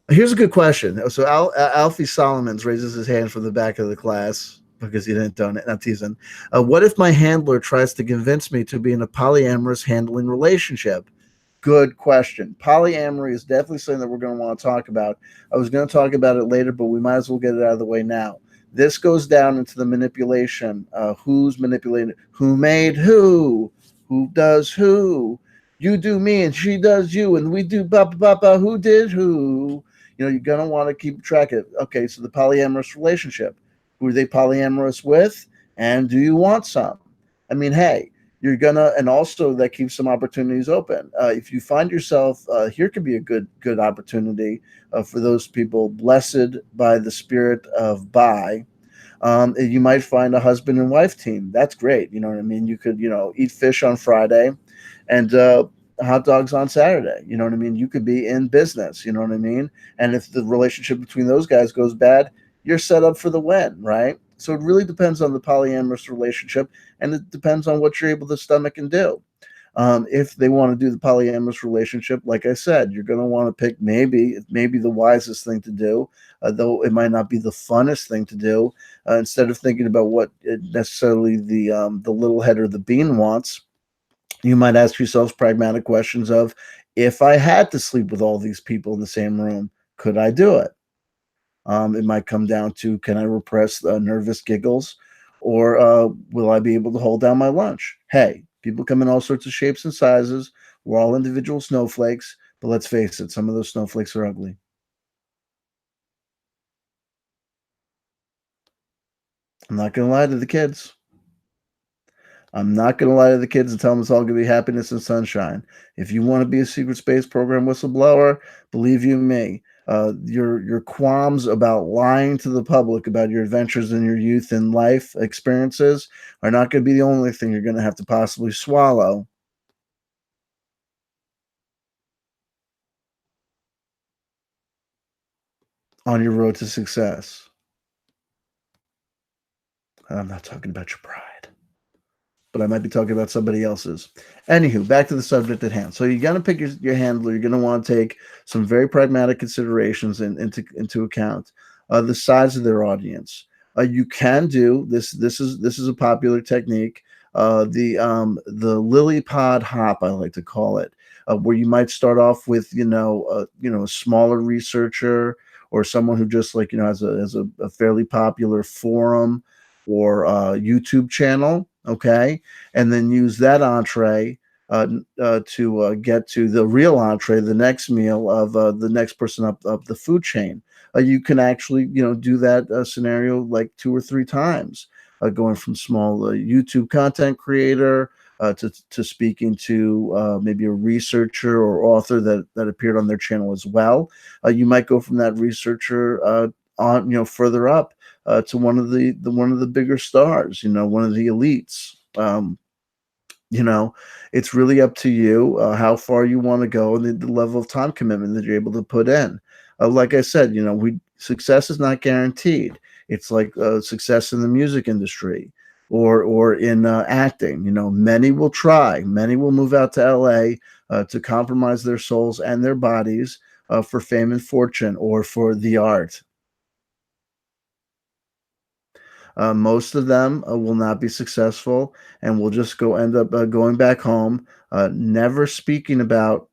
here's a good question. So Alfie Solomons raises his hand from the back of the class. because you didn't donate. Not teasing. What if my handler tries to convince me to be in a polyamorous handling relationship? Good question. Polyamory is definitely something that we're going to want to talk about. I was going to talk about it later, but we might as well get it out of the way now. This goes down into the manipulation. Who's manipulating? Who made who? Who does who? You do me and she does you, and we do ba ba ba ba. Who did who? You're going to want to keep track of it. Okay, so the polyamorous relationship. Who are they polyamorous with? And do you want some? I mean, hey, you're gonna, and also that keeps some opportunities open. If you find yourself, here could be a good opportunity for those people blessed by the spirit of bi. You might find a husband and wife team. That's great. You know what I mean? You could, eat fish on Friday and hot dogs on Saturday. You know what I mean? You could be in business. You know what I mean? And if the relationship between those guys goes bad, you're set up for the win, right? So it really depends on the polyamorous relationship, and it depends on what you're able to stomach and do. If they want to do the polyamorous relationship, like I said, you're going to want to pick maybe the wisest thing to do, though it might not be the funnest thing to do. Instead of thinking about what necessarily the little head or the bean wants, you might ask yourselves pragmatic questions of, if I had to sleep with all these people in the same room, could I do it? It might come down to, can I repress nervous giggles, or will I be able to hold down my lunch? Hey, people come in all sorts of shapes and sizes. We're all individual snowflakes, but let's face it, some of those snowflakes are ugly. I'm not going to lie to the kids. I'm not going to lie to the kids and tell them it's all going to be happiness and sunshine. If you want to be a secret space program whistleblower, believe you me, your qualms about lying to the public about your adventures in your youth and life experiences are not going to be the only thing you're going to have to possibly swallow on your road to success. I'm not talking about your pride, but I might be talking about somebody else's. Anywho, back to the subject at hand. So you're going to pick your handler. You're going to want to take some very pragmatic considerations into account. The size of their audience. You can do this. This is a popular technique. The lily pod hop, I like to call it, where you might start off with a smaller researcher, or someone who just, like, has a fairly popular forum or YouTube channel. Okay, and then use that entree to get to the real entree, the next meal of the next person up the food chain. You can actually, do that scenario like 2 or 3 times, going from small YouTube content creator to speaking to maybe a researcher or author that appeared on their channel as well. You might go from that researcher on, further up to one of the bigger stars, one of the elites. You know, it's really up to you how far you want to go, and the level of time commitment that you're able to put in. Like I said, we success is not guaranteed. It's like success in the music industry or in acting. Many will try, many will move out to LA to compromise their souls and their bodies for fame and fortune or for the art. Most of them will not be successful and will just end up going back home, never speaking about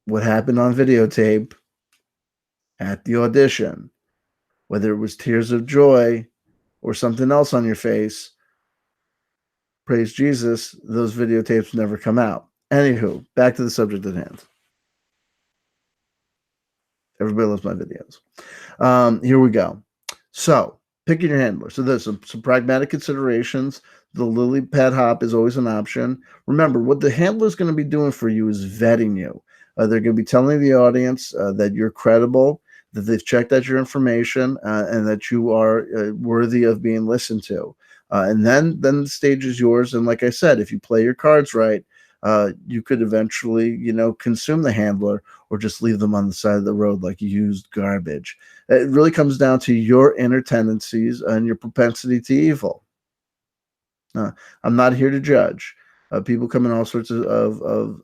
what happened on videotape at the audition, whether it was tears of joy or something else on your face. Praise Jesus, those videotapes never come out. Anywho, back to the subject at hand. Everybody loves my videos. Here we go. So, picking your handler. So there's some pragmatic considerations. The lily pad hop is always an option. Remember, what the handler is going to be doing for you is vetting you. They're going to be telling the audience that you're credible, that they've checked out your information, and that you are worthy of being listened to. And then the stage is yours. And like I said, if you play your cards right, you could eventually, consume the handler or just leave them on the side of the road like used garbage. It really comes down to your inner tendencies and your propensity to evil. I'm not here to judge. People come in all sorts of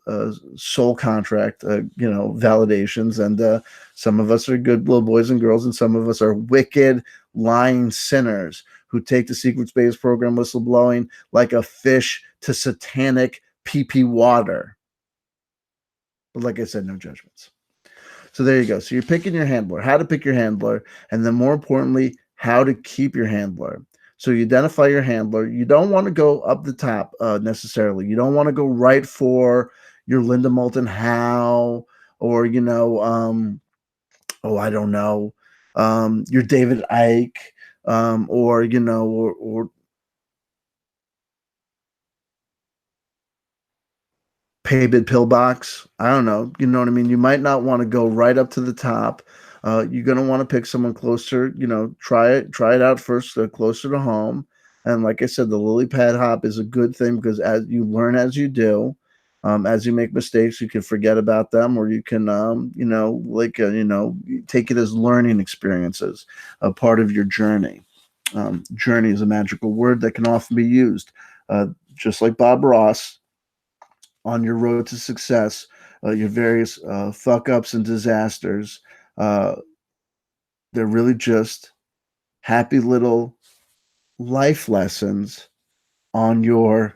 soul contract, validations, and some of us are good little boys and girls, and some of us are wicked lying sinners who take the secret space program whistleblowing like a fish to satanic pee-pee water. But like I said, no judgments. So there you go. So you're picking your handler, how to pick your handler, and then more importantly, how to keep your handler. So you identify your handler. You don't want to go up the top necessarily. You don't want to go right for your Linda Moulton Howe or, I don't know, your David Icke, or Pay-Bid Pillbox. I don't know. You know what I mean? You might not want to go right up to the top. You're going to want to pick someone closer, try it out first, closer to home. And like I said, the lily pad hop is a good thing because as you learn as you do, as you make mistakes, you can forget about them, or you can, take it as learning experiences, a part of your journey. Journey is a magical word that can often be used. Just like Bob Ross, on your road to success, your various fuck ups and disasters, uh, they're really just happy little life lessons on your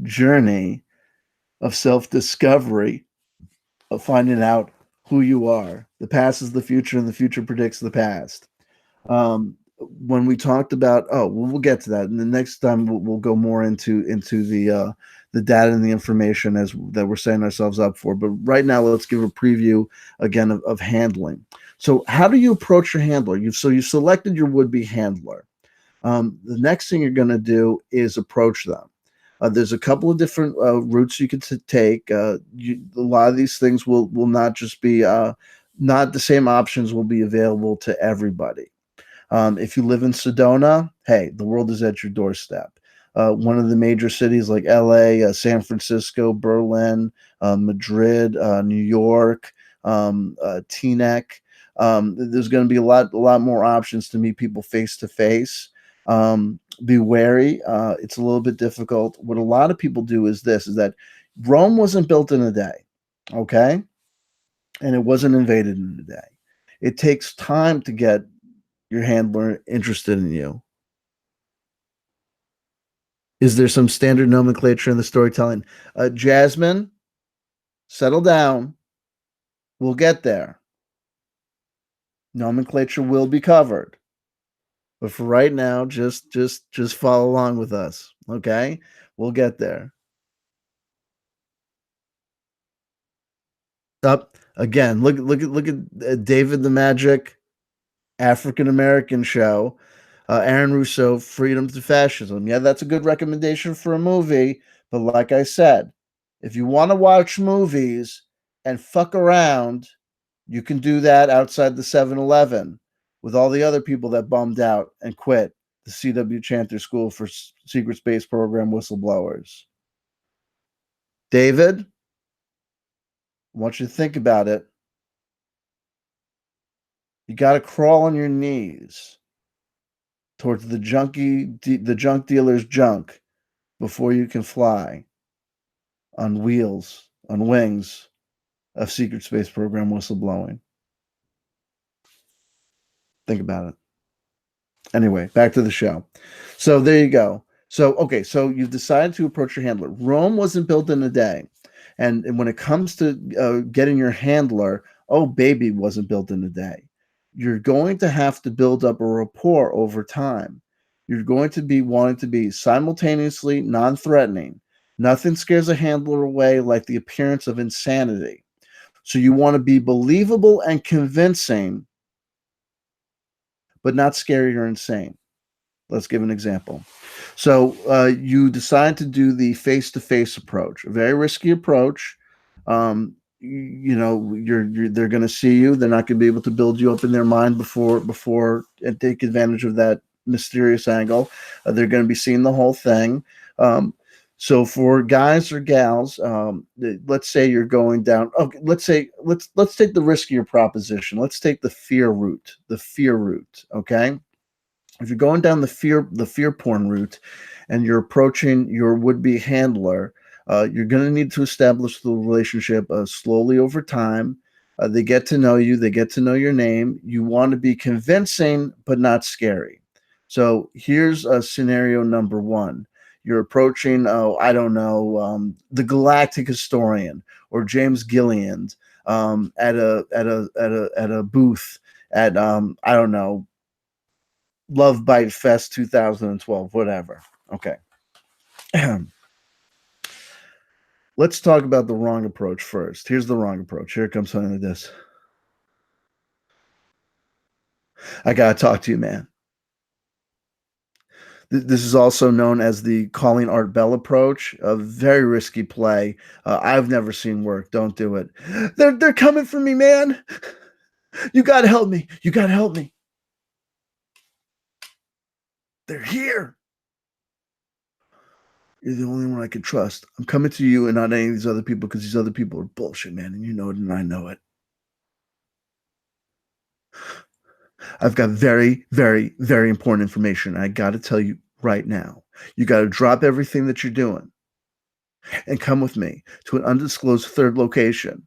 journey of self discovery, of finding out who you are. The past is the future, and the future predicts the past. When we talked about, we'll get to that, and the next time we'll go more into the data and the information as that we're setting ourselves up for. But right now, let's give a preview again of handling. So, how do you approach your handler? You've selected your would-be handler. The next thing you're going to do is approach them. There's a couple of different routes you could take. A lot of these things will not just be not the same options will be available to everybody. If you live in Sedona, hey, the world is at your doorstep. One of the major cities like LA, San Francisco, Berlin, Madrid, New York, Teaneck. There's going to be a lot more options to meet people face to face. Be wary. It's a little bit difficult. What a lot of people do is that Rome wasn't built in a day, okay? And it wasn't invaded in a day. It takes time to get your handler interested in you. Is there some standard nomenclature in the storytelling? Jasmyne, settle down. We'll get there. Nomenclature will be covered. But for right now, just follow along with us, okay? We'll get there. Up again. Look at David the Magic African American show. Aaron Russo, Freedom to Fascism. Yeah, that's a good recommendation for a movie. But like I said, if you want to watch movies and fuck around, you can do that outside the 7-Eleven with all the other people that bummed out and quit the CW Chanter School for Secret Space Program whistleblowers. David, I want you to think about it. You got to crawl on your knees towards the junk dealer's junk before you can fly on wings of Secret Space Program whistleblowing. Think about it. Anyway, back to the show. So there you go. So, okay, so you've decided to approach your handler. Rome wasn't built in a day. And when it comes to getting your handler, oh, baby wasn't built in a day. You're going to have to build up a rapport over time. You're going to be wanting to be simultaneously non-threatening. Nothing scares a handler away like the appearance of insanity. So you want to be believable and convincing, but not scary or insane. Let's give an example. So you decide to do the face-to-face approach, a very risky approach. They're going to see you. They're not going to be able to build you up in their mind before and take advantage of that mysterious angle. They're going to be seeing the whole thing. So for guys or gals, let's say you're going down. Okay, let's take the riskier proposition. Let's take the fear route. Okay. If you're going down the fear porn route and you're approaching your would-be handler, you're going to need to establish the relationship slowly over time. They get to know you. They get to know your name. You want to be convincing, but not scary. So here's a scenario number one. You're approaching, oh, I don't know, the Galactic Historian or James Gillian at a booth at I don't know, Love Bite Fest 2012, whatever. Okay. Let's talk about the wrong approach first. Here's the wrong approach. Here comes something like this. I gotta talk to you, man. This is also known as the calling Art Bell approach, a very risky play. I've never seen work. Don't do it. They're coming for me, man. You gotta help me. You gotta help me. They're here. You're the only one I can trust. I'm coming to you and not any of these other people because these other people are bullshit, man, and you know it and I know it. I've got very, very, very important information. I got to tell you right now. You got to drop everything that you're doing and come with me to an undisclosed third location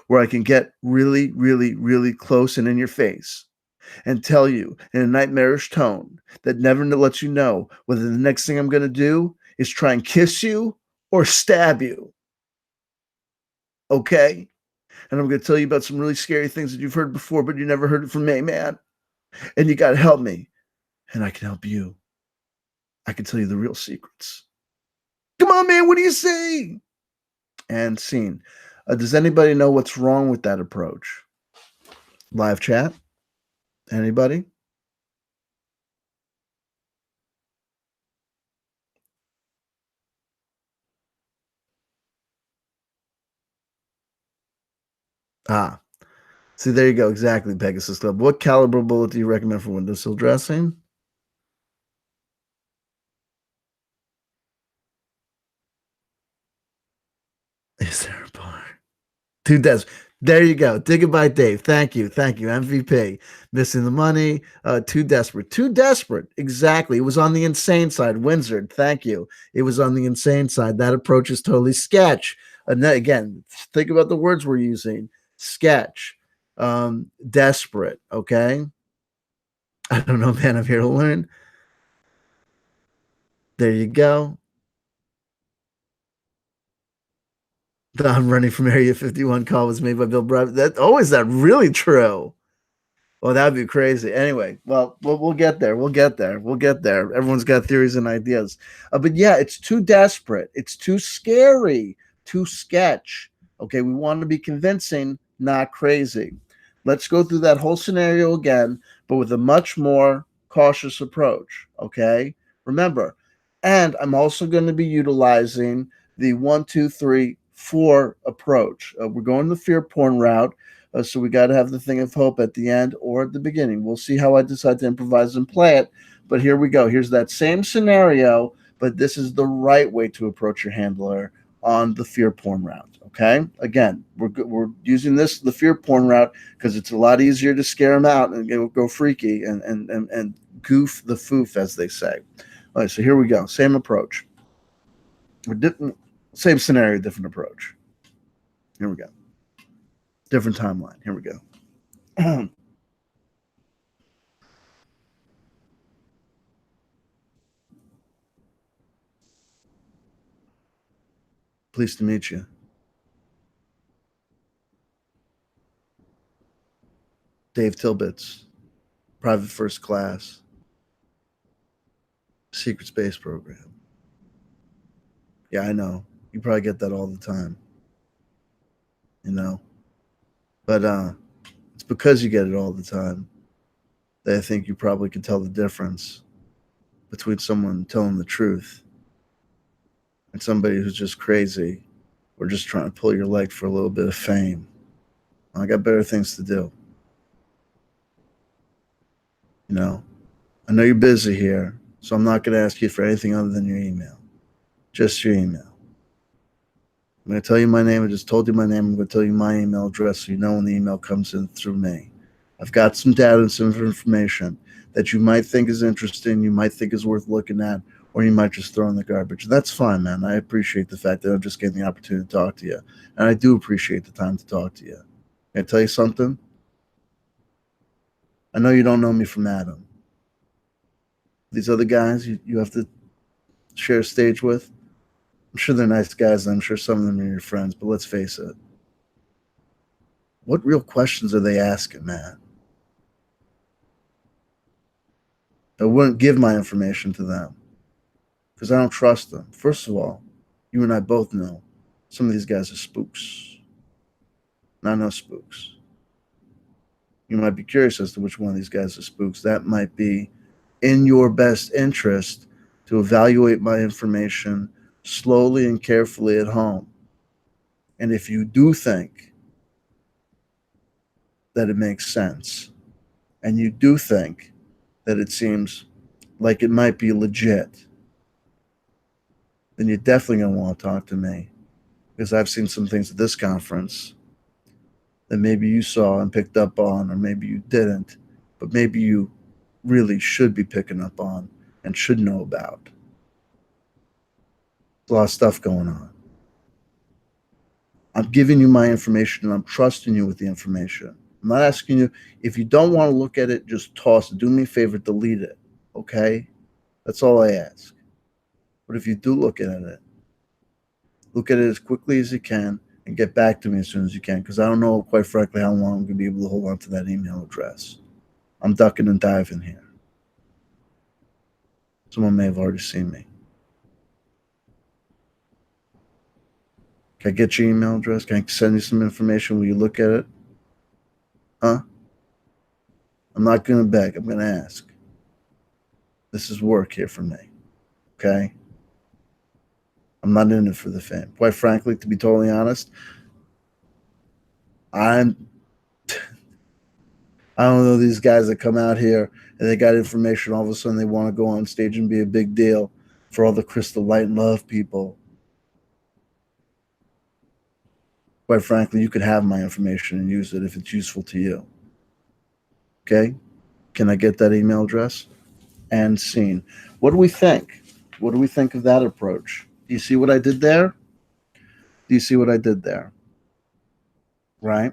where I can get really, really, really close and in your face and tell you in a nightmarish tone that never lets you know whether the next thing I'm going to do is try and kiss you or stab you. Okay? And I'm going to tell you about some really scary things that you've heard before, but you never heard it from me, man. And you got to help me. And I can help you. I can tell you the real secrets. Come on, man. What do you say? And scene. Does anybody know what's wrong with that approach? Live chat? Anybody? Ah, see, there you go. Exactly, Pegasus Club. What caliber bullet do you recommend for windowsill dressing? Is there a bar? Two deaths. There you go. Gigabyte Dave. Thank you. Thank you. MVP. Missing the money. Too desperate. Too desperate. Exactly. It was on the insane side. Windsor. Thank you. It was on the insane side. That approach is totally sketch. And then, again, think about the words we're using. Sketch. Desperate. Okay. I don't know, man. I'm here to learn. There you go. The I'm running from Area 51 call was made by Bill Bradford. Is that really true? Well, that'd be crazy. Anyway, well, we'll get there. We'll get there. We'll get there. Everyone's got theories and ideas. But yeah, it's too desperate. It's too scary. Too sketch. Okay, we want to be convincing, not crazy. Let's go through that whole scenario again, but with a much more cautious approach. Okay, remember, and I'm also going to be utilizing the 1, 2, 3, 4 approach. We're going the fear porn route. So we got to have the thing of hope at the end or at the beginning. We'll see how I decide to improvise and play it. But here we go. Here's that same scenario, but this is the right way to approach your handler on the fear porn route. Okay. Again, we're using the fear porn route because it's a lot easier to scare them out and go freaky and goof the foof, as they say. All right. So here we go. Same approach. Same scenario, different approach. Here we go. Different timeline. Here we go. Pleased to meet you. Dave Tilbitz, private first class, secret space program. Yeah, I know. You probably get that all the time. You know? But it's because you get it all the time that I think you probably can tell the difference between someone telling the truth and somebody who's just crazy or just trying to pull your leg for a little bit of fame. I got better things to do. You know? I know you're busy here, so I'm not going to ask you for anything other than your email. Just your email. I'm going to tell you my name. I just told you my name. I'm going to tell you my email address so you know when the email comes in through me. I've got some data and some information that you might think is interesting, you might think is worth looking at, or you might just throw in the garbage. That's fine, man. I appreciate the fact that I'm just getting the opportunity to talk to you. And I do appreciate the time to talk to you. Can I tell you something? I know you don't know me from Adam. These other guys you have to share a stage with, I'm sure they're nice guys. I'm sure some of them are your friends, but let's face it. What real questions are they asking, man? I wouldn't give my information to them because I don't trust them. First of all, you and I both know some of these guys are spooks. Not no spooks. You might be curious as to which one of these guys are spooks. That might be in your best interest to evaluate my information slowly and carefully at home. And if you do think that it makes sense, and you do think that it seems like it might be legit, then you're definitely going to want to talk to me because I've seen some things at this conference that maybe you saw and picked up on, or maybe you didn't, but maybe you really should be picking up on and should know about. There's a lot of stuff going on. I'm giving you my information and I'm trusting you with the information. I'm not asking you, if you don't want to look at it, just toss it. Do me a favor, delete it. Okay? That's all I ask. But if you do look at it as quickly as you can and get back to me as soon as you can, because I don't know, quite frankly, how long I'm going to be able to hold on to that email address. I'm ducking and diving here. Someone may have already seen me. Can I get your email address? Can I send you some information? Will you look at it? Huh? I'm not going to beg. I'm going to ask. This is work here for me. Okay? I'm not in it for the fame. Quite frankly, to be totally honest, I'm I don't know these guys that come out here and they got information, all of a sudden they want to go on stage and be a big deal for all the crystal light and love people. Quite frankly, you could have my information and use it if it's useful to you. Okay? Can I get that email address? And scene. What do we think? What do we think of that approach? Do you see what I did there? Do you see what I did there? Right?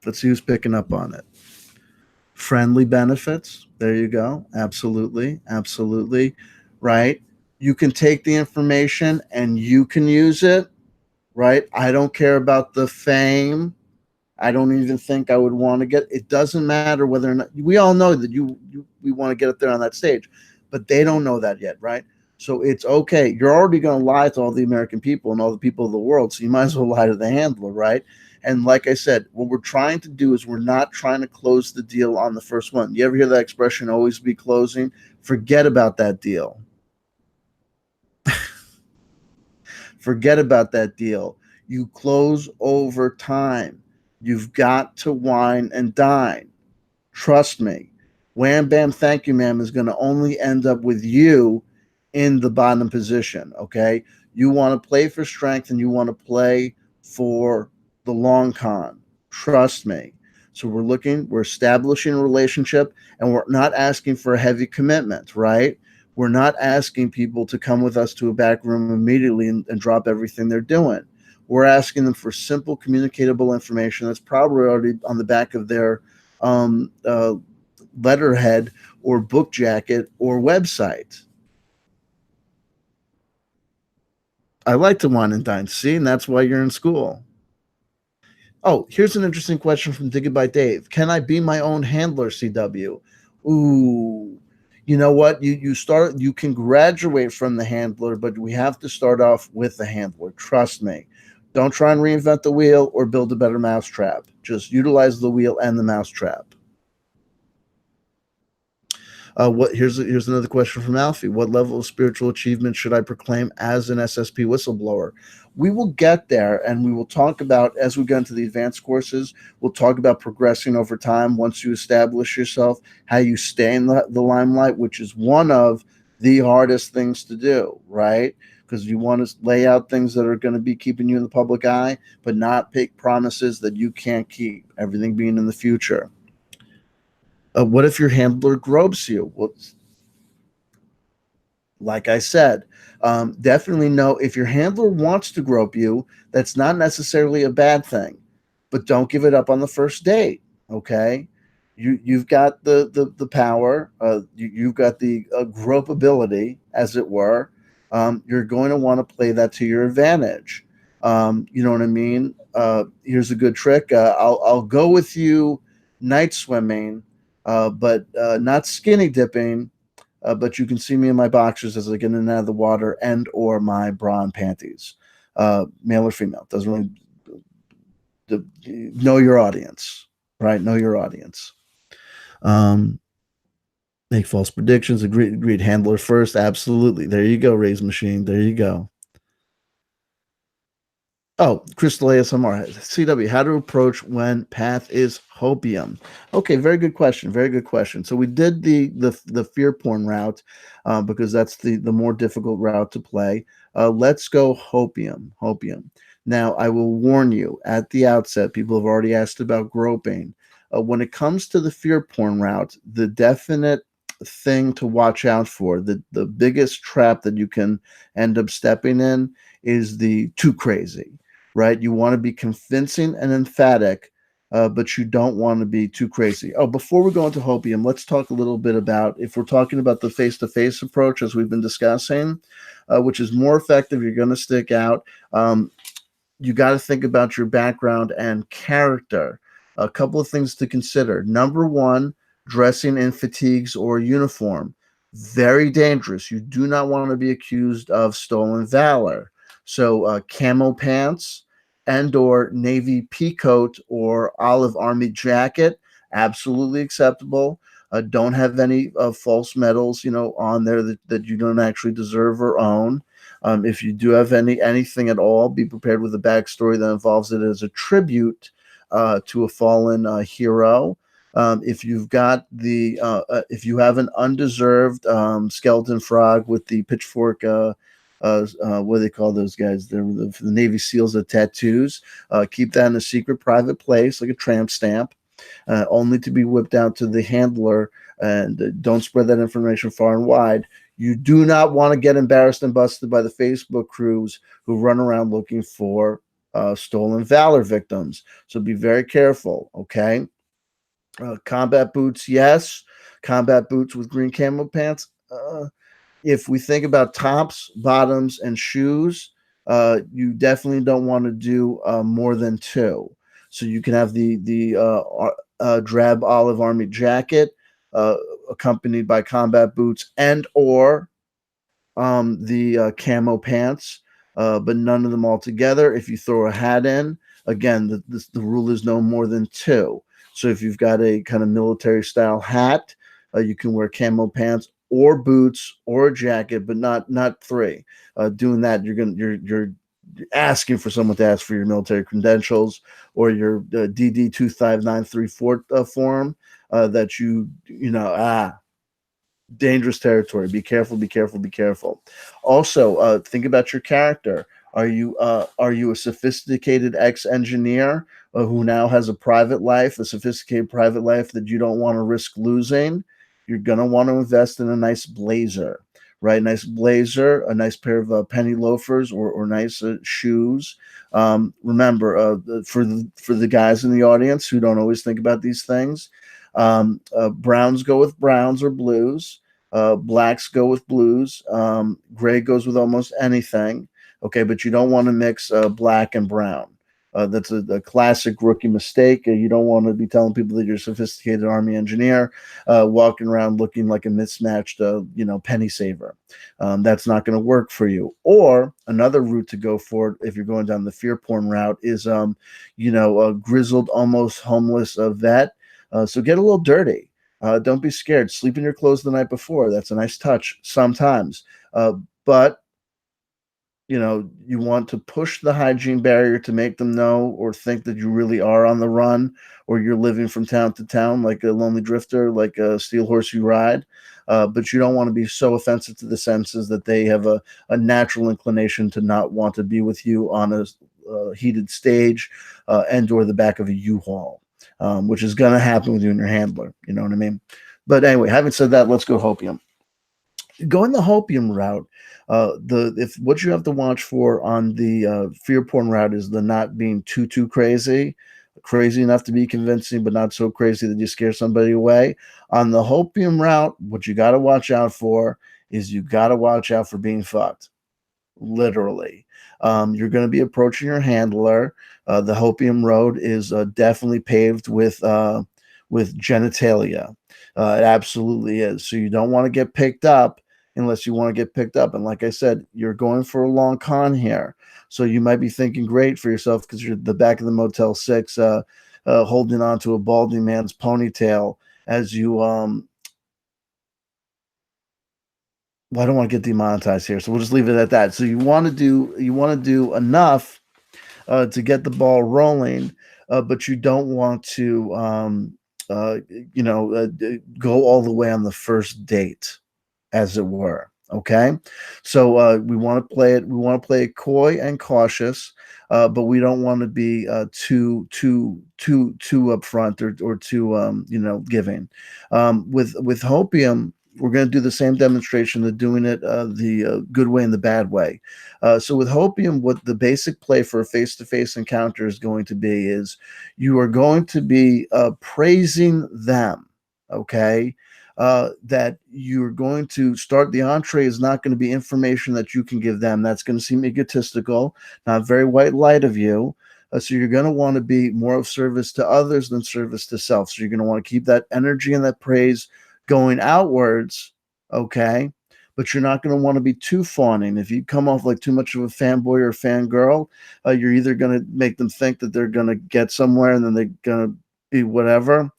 Let's see who's picking up on it. Friendly benefits. There you go. Absolutely. Absolutely. Right? You can take the information and you can use it. Right? I don't care about the fame. I don't even think I would want to get it. Doesn't matter whether or not we all know that we want to get up there on that stage, but they don't know that yet, right? So it's okay. You're already going to lie to all the American people and all the people of the world, so you might as well lie to the handler, right? And like I said, what we're trying to do is we're not trying to close the deal on the first one. You ever hear that expression, always be closing? Forget about that deal. Forget about that deal. You close over time. You've got to wine and dine. Trust me. Wham bam, thank you, ma'am, is going to only end up with you in the bottom position. Okay. You want to play for strength and you want to play for the long con. Trust me. So we're establishing a relationship and we're not asking for a heavy commitment, right? We're not asking people to come with us to a back room immediately and drop everything they're doing. We're asking them for simple communicatable information that's probably already on the back of their um, uh, letterhead or book jacket or website. I like to wine and dine. See, and that's why you're in school. Oh, here's an interesting question from Dig It by Dave. Can I be my own handler, CW? Ooh, you know what? You can graduate from the handler, but we have to start off with the handler. Trust me. Don't try and reinvent the wheel or build a better mousetrap. Just utilize the wheel and the mousetrap. Here's another question from Alfie. What level of spiritual achievement should I proclaim as an SSP whistleblower? We will get there, and we will talk about as we go into the advanced courses. We'll talk about progressing over time once you establish yourself, how you stay in the limelight, which is one of the hardest things to do, right? Because you want to lay out things that are going to be keeping you in the public eye, but not make promises that you can't keep. Everything being in the future. What if your handler gropes you? Well, like I said, definitely know if your handler wants to grope you, that's not necessarily a bad thing. but don't give it up on the first date. Okay, you've got the power. You've got the grope ability, as it were. You're going to want to play that to your advantage. You know what I mean? Here's a good trick. I'll go with you night swimming, but not skinny dipping. But you can see me in my boxers as I get in and out of the water, and or my bra and panties. Male or female doesn't really know your audience, right? Know your audience. Um, Make false predictions. Agreed handler first. Absolutely. There you go, Raise Machine. There you go. Oh, Crystal ASMR. CW, how to approach when path is hopium? Okay, very good question. Very good question. So we did the fear porn route because that's the more difficult route to play. Let's go hopium. Hopium. Now, I will warn you at the outset. People have already asked about groping. When it comes to the fear porn route, the definite thing to watch out for, the biggest trap that you can end up stepping in, is the too crazy, right? You want to be convincing and emphatic, but you don't want to be too crazy. Oh, before we go into hopium, let's talk a little bit about, if we're talking about the face-to-face approach, as we've been discussing, which is more effective, you're going to stick out. You got to think about your background and character. A couple of things to consider. Number one, dressing in fatigues or uniform. Very dangerous. You do not want to be accused of stolen valor. So camo pants and or navy peacoat or olive army jacket, absolutely acceptable. Don't have any false medals, on there that you don't actually deserve or own. If you do have anything at all, be prepared with a backstory that involves it as a tribute to a fallen hero. If you've got if you have an undeserved skeleton frog with the pitchfork, what do they call those guys? They're the Navy SEALs, the tattoos. Keep that in a secret, private place, like a tramp stamp, only to be whipped out to the handler. And don't spread that information far and wide. You do not want to get embarrassed and busted by the Facebook crews who run around looking for stolen valor victims. So be very careful, okay? Combat boots, yes. Combat boots with green camo pants. If we think about tops, bottoms, and shoes, you definitely don't want to do more than two. So you can have the drab olive army jacket uh, accompanied by combat boots and or the camo pants, but none of them all together. If you throw a hat in, again, the rule is no more than two. So if you've got a kind of military style hat, you can wear camo pants or boots or a jacket, but not three. Doing that, you're asking for someone to ask for your military credentials or your DD 25934 form that dangerous territory. Be careful, be careful, be careful. Also, think about your character. Are you a sophisticated ex-engineer who now has a private life, a sophisticated private life that you don't want to risk losing? You're gonna want to invest in a nice blazer, right? Nice blazer, a nice pair of penny loafers or nice shoes. Remember, for the guys in the audience who don't always think about these things, browns go with browns or blues. Blacks go with blues. Gray goes with almost anything. Okay, but you don't want to mix black and brown. That's a classic rookie mistake. You don't want to be telling people that you're a sophisticated Army engineer, walking around looking like a mismatched, penny saver. That's not going to work for you. Or another route to go for if you're going down the fear porn route is, a grizzled, almost homeless vet. So get a little dirty. Don't be scared. Sleep in your clothes the night before. That's a nice touch sometimes. But you want to push the hygiene barrier to make them know or think that you really are on the run or you're living from town to town like a lonely drifter, like a steel horse you ride. But you don't want to be so offensive to the senses that they have a natural inclination to not want to be with you on a heated stage and or the back of a U-Haul. Which is going to happen with you and your handler. You know what I mean? But anyway, having said that, let's go hopium. Going the hopium route, if what you have to watch for on the fear porn route is the not being too crazy. crazy enough to be convincing, but not so crazy that you scare somebody away. On the hopium route, what you got to watch out for is you got to watch out for being fucked, literally. You're going to be approaching your handler. The hopium road is definitely paved with genitalia. It absolutely is. So you don't want to get picked up unless you want to get picked up. And like I said, you're going for a long con here. So you might be thinking great for yourself because you're at the back of the Motel 6 holding on to a balding man's ponytail as you well, I don't want to get demonetized here, so we'll just leave it at that. So you want to do enough to get the ball rolling, but you don't want to go all the way on the first date, as it were. Okay, so we want to play it. We want to play it coy and cautious, but we don't want to be too upfront or too giving. With hopium, we're going to do the same demonstration of doing it the good way and the bad way. So with hopium, what the basic play for a face-to-face encounter is going to be is you are going to be praising them. Okay, that you're going to start. The entree is not going to be information that you can give them. That's going to seem egotistical, not very white light of you. So you're going to want to be more of service to others than service to self. So you're going to want to keep that energy and that praise going outwards, okay? But you're not going to want to be too fawning. If you come off like too much of a fanboy or a fangirl, you're either going to make them think that they're going to get somewhere and then they're going to be whatever,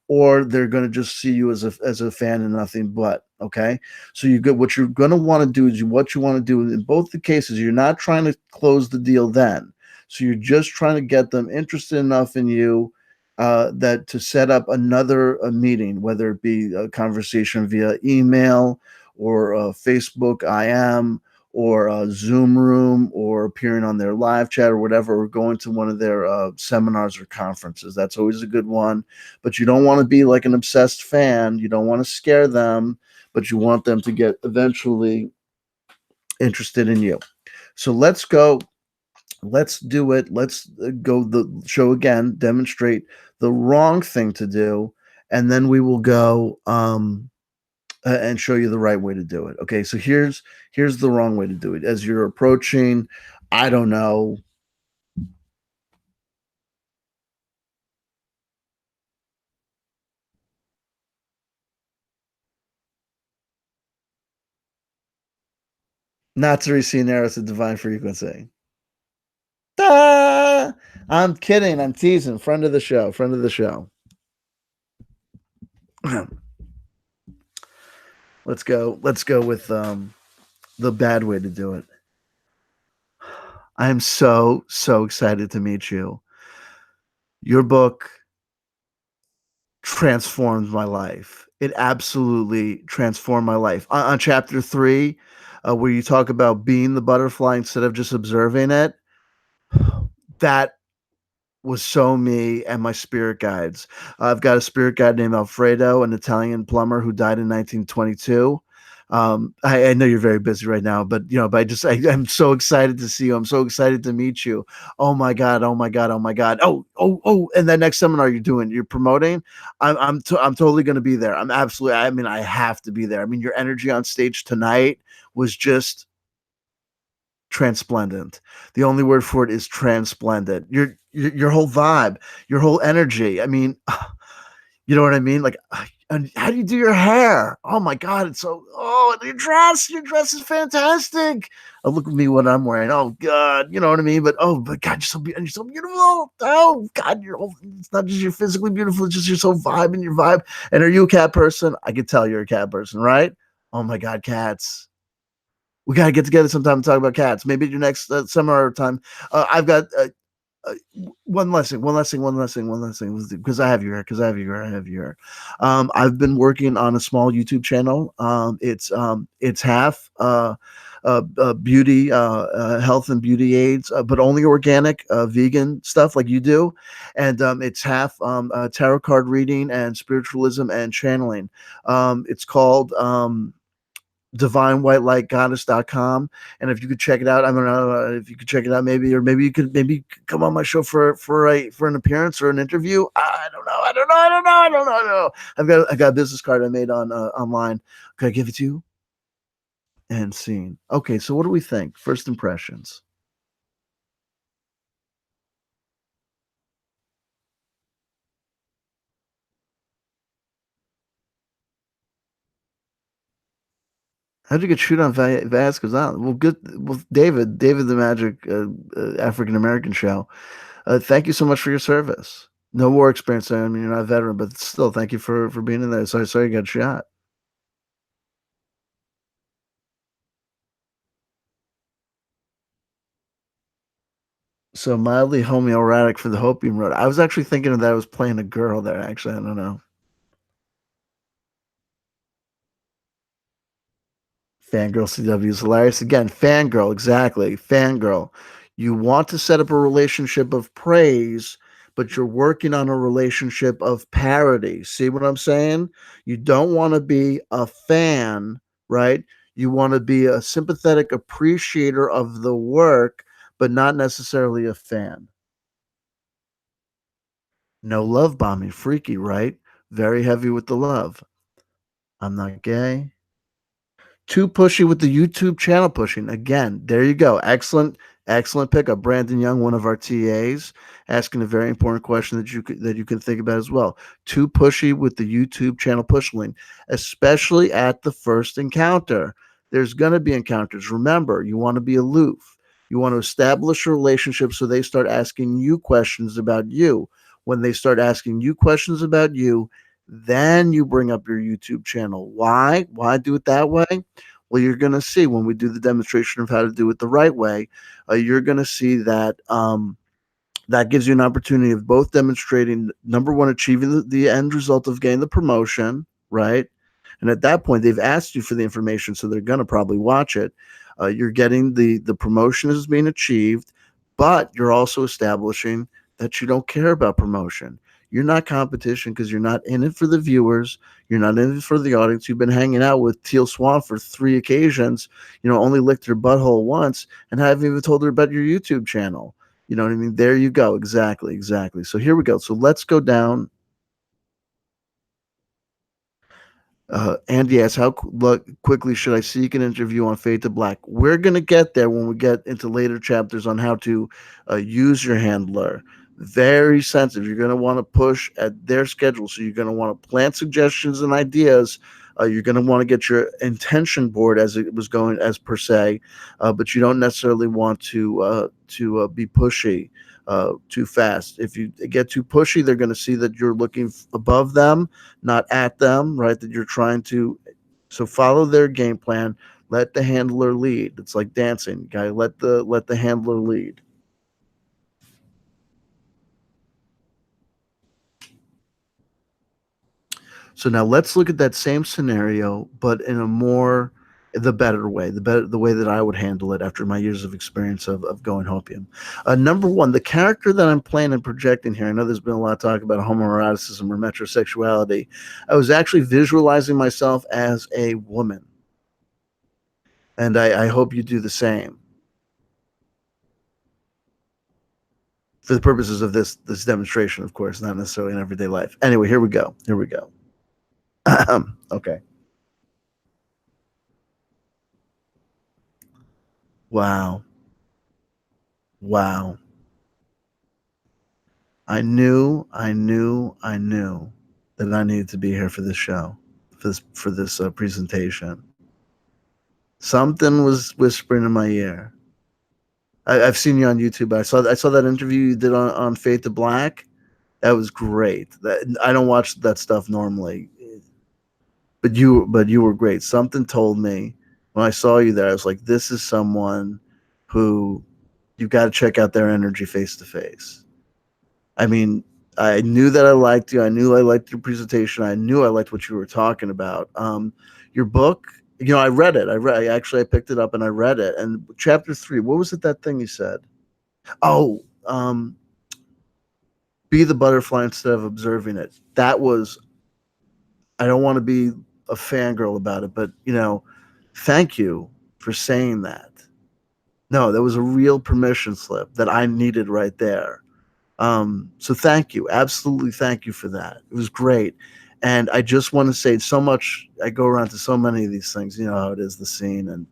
or they're going to just see you as a fan and nothing but. Okay, so you get what you're going to want to do is what you want to do in both the cases. You're not trying to close the deal then, so you're just trying to get them interested enough in you that to set up another meeting, whether it be a conversation via email or Facebook IM or Zoom room or appearing on their live chat or whatever, or going to one of their seminars or conferences. That's always a good one. But you don't want to be like an obsessed fan. You don't want to scare them, but you want them to get eventually interested in you. So let's go. Let's do it. Let's go the show again, demonstrate the wrong thing to do, and then we will go and show you the right way to do it. Okay, so here's the wrong way to do it. As you're approaching, I don't know, not to receive arrows of divine frequency. Ah, I'm kidding. I'm teasing. Friend of the show. Friend of the show. Let's go. Let's go with the bad way to do it. I am so excited to meet you. Your book transformed my life. It absolutely transformed my life. On chapter 3, where you talk about being the butterfly instead of just observing it, that was so me and my spirit guides. I've got a spirit guide named Alfredo, an Italian plumber who died in 1922. I know you're very busy right now, but I'm so excited to see you. I'm so excited to meet you. Oh my god! Oh my god! Oh my god! Oh! And that next seminar you're promoting. I'm totally going to be there. I'm absolutely. I mean, I have to be there. I mean, your energy on stage tonight was just transplendent. The only word for it is transplendent. Your whole vibe, your whole energy. I mean, you know what I mean? Like, and how do you do your hair? Oh my god, it's so. Oh, your dress is fantastic. Oh, look at me, what I'm wearing. Oh god, you know what I mean? But god, you're so beautiful. Oh god, it's not just you're physically beautiful, it's just you're so vibing your vibe. And are you a cat person? I could tell you're a cat person, right? Oh my god, cats. We gotta get together sometime and talk about cats. Maybe at your next seminar time. I've got uh, one last thing, because I have your hair, I've been working on a small YouTube channel. It's half beauty, health and beauty aids, but only organic, vegan stuff like you do, and it's half tarot card reading and spiritualism and channeling. It's called divinewhitelightgoddess.com. And if you could check it out, I don't know if you could check it out, maybe, or maybe you could come on my show for an appearance or an interview. I don't know. I don't know. I don't know. I don't know. I don't know. I got a business card I made on online. Could I give it to you? And scene. Okay, so what do we think? First impressions. How'd you get shoot on Vasquez Island? Well, good. Well, David the Magic African American show. Thank you so much for your service. No war experience. I mean, you're not a veteran, but still, thank you for being in there. Sorry you got shot. So mildly homoerotic for the Hopium Road. I was actually thinking that I was playing a girl there. Actually, I don't know. Fangirl CW is hilarious. Again, fangirl, exactly. Fangirl. You want to set up a relationship of praise, but you're working on a relationship of parody. See what I'm saying? You don't want to be a fan, right? You want to be a sympathetic appreciator of the work, but not necessarily a fan. No love bombing. Freaky, right? Very heavy with the love. I'm not gay. Too pushy with the YouTube channel pushing. Again, there you go. Excellent pickup. Brandon Young, one of our TAs, asking a very important question that you can think about as well. Too pushy with the YouTube channel pushing, especially at the first encounter. There's going to be encounters. Remember, you want to be aloof. You want to establish a relationship so they start asking you questions about you. When they start asking you questions about you, then you bring up your YouTube channel. Why? Why do it that way? Well, you're going to see when we do the demonstration of how to do it the right way, you're going to see that that gives you an opportunity of both demonstrating number one, achieving the end result of getting the promotion, right? And at that point, they've asked you for the information, so they're going to probably watch it. You're getting the promotion is being achieved, but you're also establishing that you don't care about promotion. You're not competition because you're not in it for the viewers. You're not in it for the audience. You've been hanging out with Teal Swan for 3 occasions. Only licked her butthole once, and haven't even told her about your YouTube channel. You know what I mean? There you go. Exactly, exactly. So here we go. So let's go down. Andy asks, how quickly should I seek an interview on Fade to Black? We're going to get there when we get into later chapters on how to use your handler. Very sensitive. You're going to want to push at their schedule. So you're going to want to plant suggestions and ideas. You're going to want to get your intention board as it was going, as per se, but you don't necessarily want to be pushy too fast. If you get too pushy, they're going to see that you're looking above them, not at them, right? That you're trying to. So follow their game plan. Let the handler lead. It's like dancing, guy. Let the handler lead. So now let's look at that same scenario, but in a more the better way, the way that I would handle it after my years of experience of going hopium. Number one, the character that I'm playing and projecting here. I know there's been a lot of talk about homoeroticism or metrosexuality. I was actually visualizing myself as a woman, and I hope you do the same for the purposes of this demonstration, of course, not necessarily in everyday life. Anyway, here we go. Here we go. Okay. Wow. Wow. I knew that I needed to be here for this show, for this presentation. Something was whispering in my ear. I've seen you on YouTube. I saw that interview you did on Fade to Black. That was great. I don't watch that stuff normally, but you were great. Something told me when I saw you there. I was like, this is someone who you've got to check out their energy face to face. I mean, I knew that I liked you. I knew I liked your presentation. I knew I liked what you were talking about. Your book, I read it. I picked it up and I read it. And chapter 3, what was it? That thing you said? Oh, be the butterfly instead of observing it. That was. I don't want to be a fangirl about it, but Thank you for saying that. No, that was a real permission slip that I needed right there. So thank you. Absolutely thank you for that. It was great. And I just want to say so much. I go around to so many of these things. You know how it is, the scene. And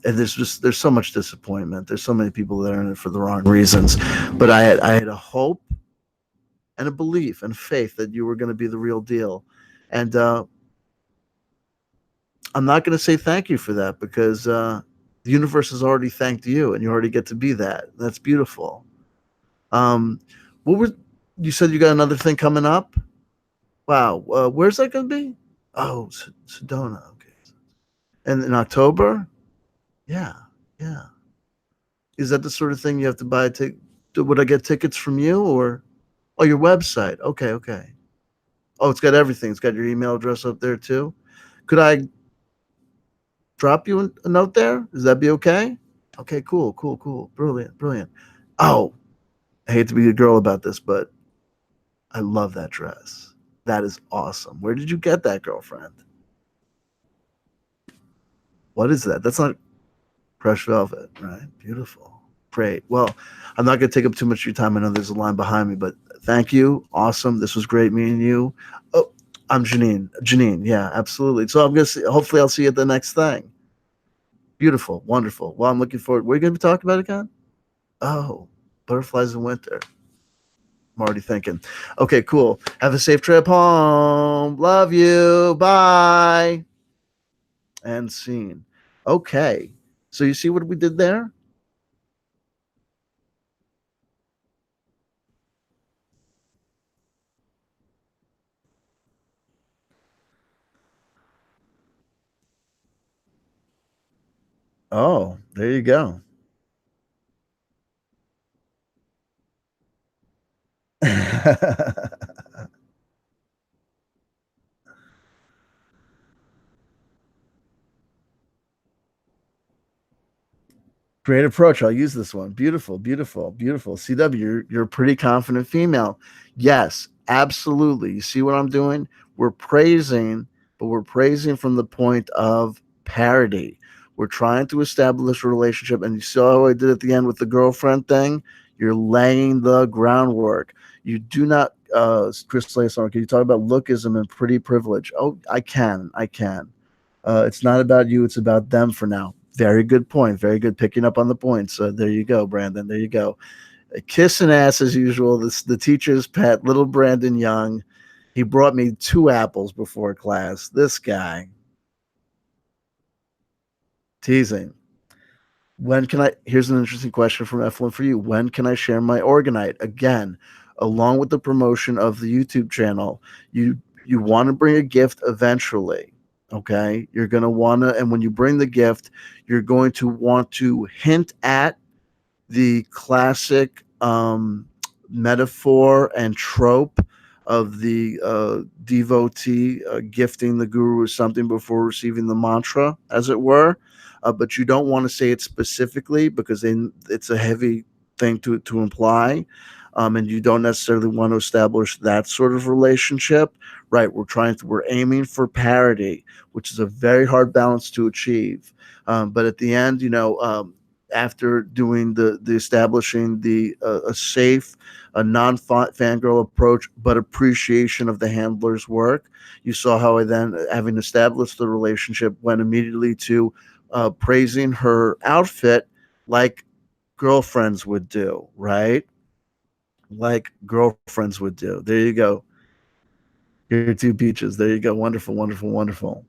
there's so much disappointment. There's so many people that are in it for the wrong reasons. But I had a hope and a belief and faith that you were going to be the real deal. And I'm not going to say thank you for that because the universe has already thanked you, and you already get to be that. That's beautiful. Um, what was you said you got another thing coming up? Wow, where's that going to be? Oh, Sedona. Okay, and in October. Yeah, yeah. Is that the sort of thing you have to buy? Would I get tickets from you or? Oh, your website. Okay, okay. Oh, it's got everything. It's got your email address up there too. Could I drop you a note there? Does that be okay? Okay, cool, cool, cool. Brilliant, brilliant. Oh, I hate to be a girl about this, but I love that dress. That is awesome. Where did you get that, girlfriend? What is that? That's not crushed velvet, right? Beautiful. Great. Well, I'm not going to take up too much of your time. I know there's a line behind me, but thank you. Awesome. This was great meeting you. Oh, I'm Janine. Janine. Yeah, absolutely. So I'm going to see, hopefully I'll see you at the next thing. Beautiful. Wonderful. Well, I'm looking forward. What are you going to be talking about again? Oh, butterflies in winter. I'm already thinking. Okay, cool. Have a safe trip home. Love you. Bye. And scene. Okay. So you see what we did there? Oh, there you go. Great approach. I'll use this one. Beautiful, beautiful, beautiful. CW, you're a pretty confident female. Yes, absolutely. You see what I'm doing? We're praising, but we're praising from the point of parity. We're trying to establish a relationship, and you saw how I did at the end with the girlfriend thing. You're laying the groundwork. You do not, Chris Layson, can you talk about lookism and pretty privilege? Oh, I can. It's not about you; it's about them for now. Very good point. Very good picking up on the points. There you go, Brandon. There you go. Kissing ass as usual. This the teacher's pet, little Brandon Young. He brought me 2 apples before class. This guy teasing. When can I? Here's an interesting question from F1 for you. When can I share my orgonite again, along with the promotion of the YouTube channel? You want to bring a gift eventually. Okay, you're gonna wanna, and when you bring the gift, you're going to want to hint at the classic metaphor and trope of the devotee gifting the guru something before receiving the mantra, as it were. But you don't want to say it specifically because then it's a heavy thing to imply. And you don't necessarily want to establish that sort of relationship, right? We're aiming for parity, which is a very hard balance to achieve. But at the end, after doing the establishing the a safe, a non fangirl approach, but appreciation of the handler's work. You saw how I then, having established the relationship, went immediately to praising her outfit like girlfriends would do, right? Like girlfriends would do. There you go. Your 2 peaches. There you go. Wonderful, wonderful, wonderful.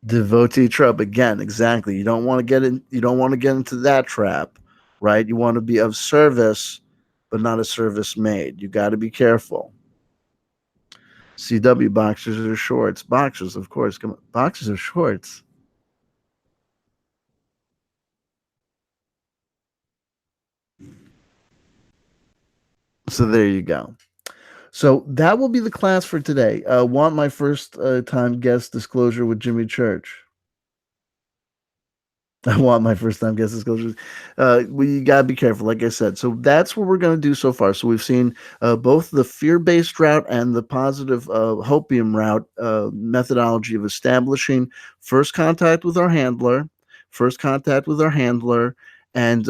Devotee trap again, exactly. You don't want to get into that trap, right? You want to be of service, but not a service made. You got to be careful. CW boxers or shorts? Boxers, of course. Come on. Boxers or shorts. So there you go. So that will be the class for today. Want my first time guest disclosure with Jimmy Church. I want my first time guest disclosures. We gotta be careful, like I said. So that's what we're gonna do so far. So we've seen both the fear-based route and the positive hopium route methodology of establishing first contact with our handler, first contact with our handler, and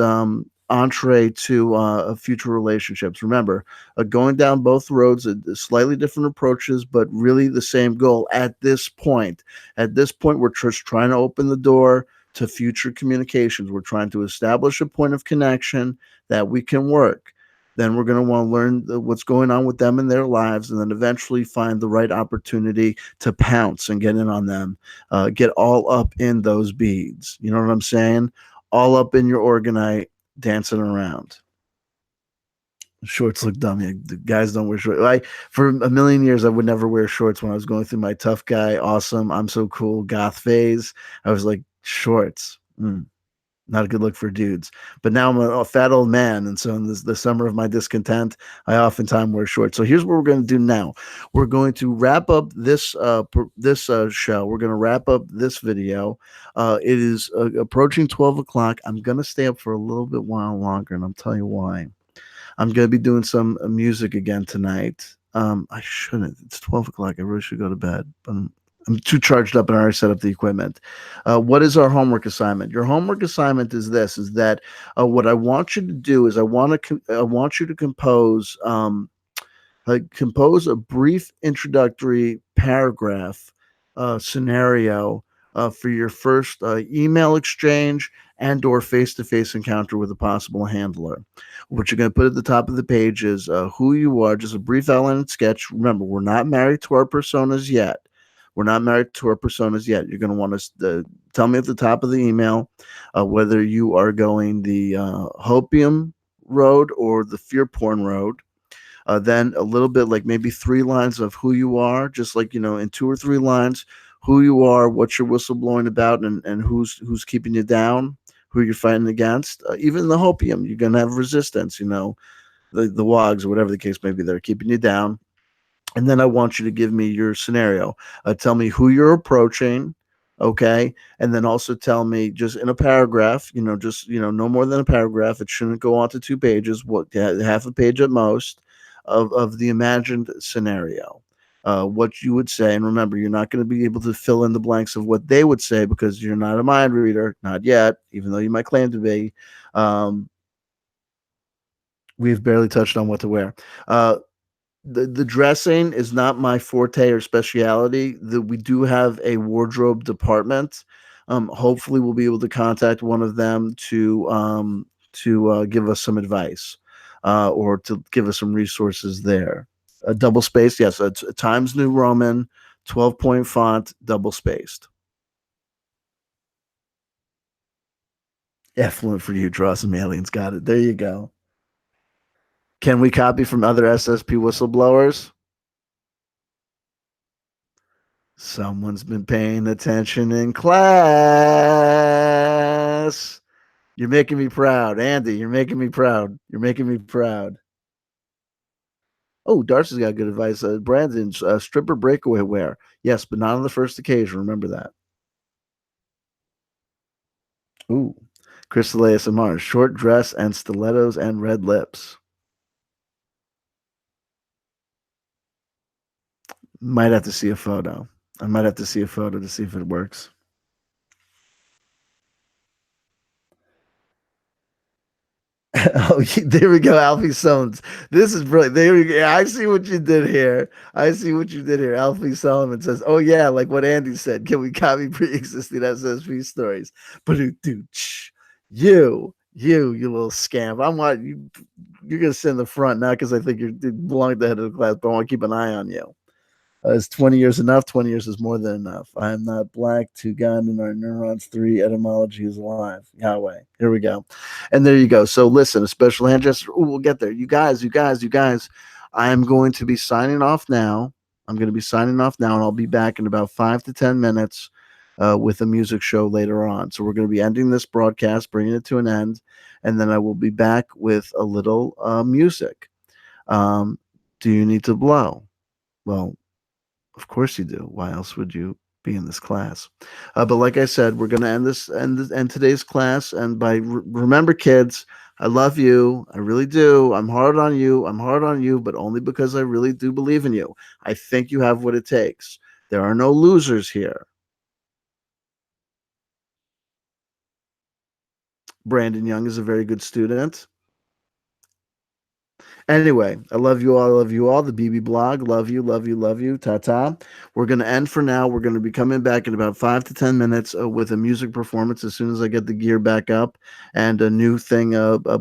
entree to future relationships. Remember, going down both roads, slightly different approaches, but really the same goal at this point. At this point, we're just trying to open the door to future communications. We're trying to establish a point of connection that we can work. Then we're going to want to learn what's going on with them in their lives, and then eventually find the right opportunity to pounce and get in on them, get all up in those beads. You know what I'm saying? All up in your organite, dancing around. Shorts look dumb. Yeah, the guys don't wear shorts. For a million years, I would never wear shorts when I was going through my tough guy, awesome, I'm so cool goth phase. I was like, shorts. Not a good look for dudes. But now I'm a fat old man, and so in the summer of my discontent, I oftentimes wear shorts. So here's what we're going to do now. We're going to wrap up this show. We're going to wrap up this video. It is approaching 12 o'clock. I'm going to stay up for a little bit while longer, and I'll tell you why. I'm going to be doing some music again tonight. I shouldn't. It's 12 o'clock. I really should go to bed. But I'm too charged up and I already set up the equipment. What is our homework assignment? Your homework assignment is this: is that what I want you to do is I want you to compose a brief introductory paragraph scenario for your first email exchange and or face-to-face encounter with a possible handler. What you're going to put at the top of the page is who you are, just a brief outline and sketch. Remember, we're not married to our personas yet. We're not married to our personas yet. You're going to want to tell me at the top of the email whether you are going the hopium road or the fear porn road. Then a little bit, like maybe 3 lines of who you are, just like, in 2 or 3 lines, who you are, what you're whistleblowing about, and who's keeping you down, who you're fighting against. Even the hopium, you're gonna have resistance. The wogs or whatever the case may be, that are keeping you down. And then I want you to give me your scenario. Tell me who you're approaching, okay? And then also tell me, just in a paragraph, just no more than a paragraph. It shouldn't go on to 2 pages. What, half a page at most, of the imagined scenario. What you would say, and remember, you're not going to be able to fill in the blanks of what they would say because you're not a mind reader, not yet, even though you might claim to be. Um, we've barely touched on what to wear. The dressing is not my forte or speciality. We do have a wardrobe department. Hopefully, we'll be able to contact one of them to give us some advice or to give us some resources there. Double spaced, yes. It's Times New Roman, 12-point font, double spaced. Effluent for you. Draw some aliens. Got it. There you go. Can we copy from other SSP whistleblowers? Someone's been paying attention in class. You're making me proud, Andy. You're making me proud. You're making me proud. Oh, Darcy's got good advice. Brandon's stripper breakaway wear. Yes, but not on the first occasion. Remember that. Ooh. Crystal ASMR. Short dress and stilettos and red lips. Might have to see a photo. I might have to see a photo to see if it works. Oh, there we go, Alfie Solomons. This is brilliant. There we go. I see what you did here. I see what you did here. Alfie Solomon says, "Oh yeah, like what Andy said. Can we copy pre-existing SSP stories?" But dude, you little scamp. I'm what you. You're gonna sit in the front now because I think you belong at the head of the class, but I want to keep an eye on you. Is 20 years enough? 20 years is more than enough. I am not black. Two gone in our neurons. Three, etymology is alive. Yahweh. Here we go. And there you go. So listen, a special hand gesture. Ooh, we'll get there. You guys. I am going to be signing off now. And I'll be back in about 5 to 10 minutes with a music show later on. So we're going to be ending this broadcast, bringing it to an end, and then I will be back with a little music. Do you need to blow? Well, of course you do. Why else would you be in this class. But like I said, we're going to end today's class. And remember, kids, I love you. I really do. I'm hard on you. I'm hard on you, but only because I really do believe in you. I think you have what it takes. There are no losers here. Brandon Young is a very good student. Anyway, I love you all. I love you all. The BB blog. Love you. Love you. Love you. Ta ta. We're going to end for now. We're going to be coming back in about 5 to 10 minutes with a music performance as soon as I get the gear back up and a new thing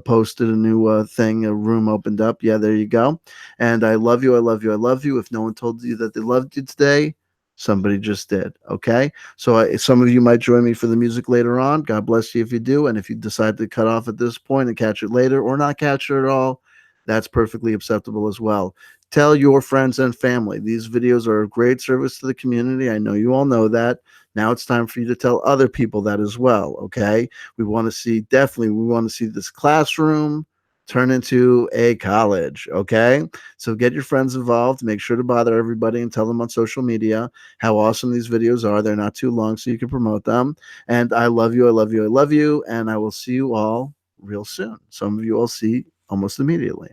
posted, a new thing, a room opened up. Yeah, there you go. And I love you. I love you. I love you. If no one told you that they loved you today, somebody just did. Okay. So some of you might join me for the music later on. God bless you if you do. And if you decide to cut off at this point and catch it later or not catch it at all, that's perfectly acceptable as well. Tell your friends and family. These videos are a great service to the community. I know you all know that. Now it's time for you to tell other people that as well. Okay. We want to see this classroom turn into a college. Okay. So get your friends involved. Make sure to bother everybody and tell them on social media how awesome these videos are. They're not too long, so you can promote them. And I love you. I love you. I love you. And I will see you all real soon. Some of you I'll see almost immediately.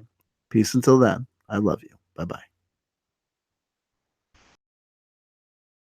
Peace until then. I love you. Bye bye.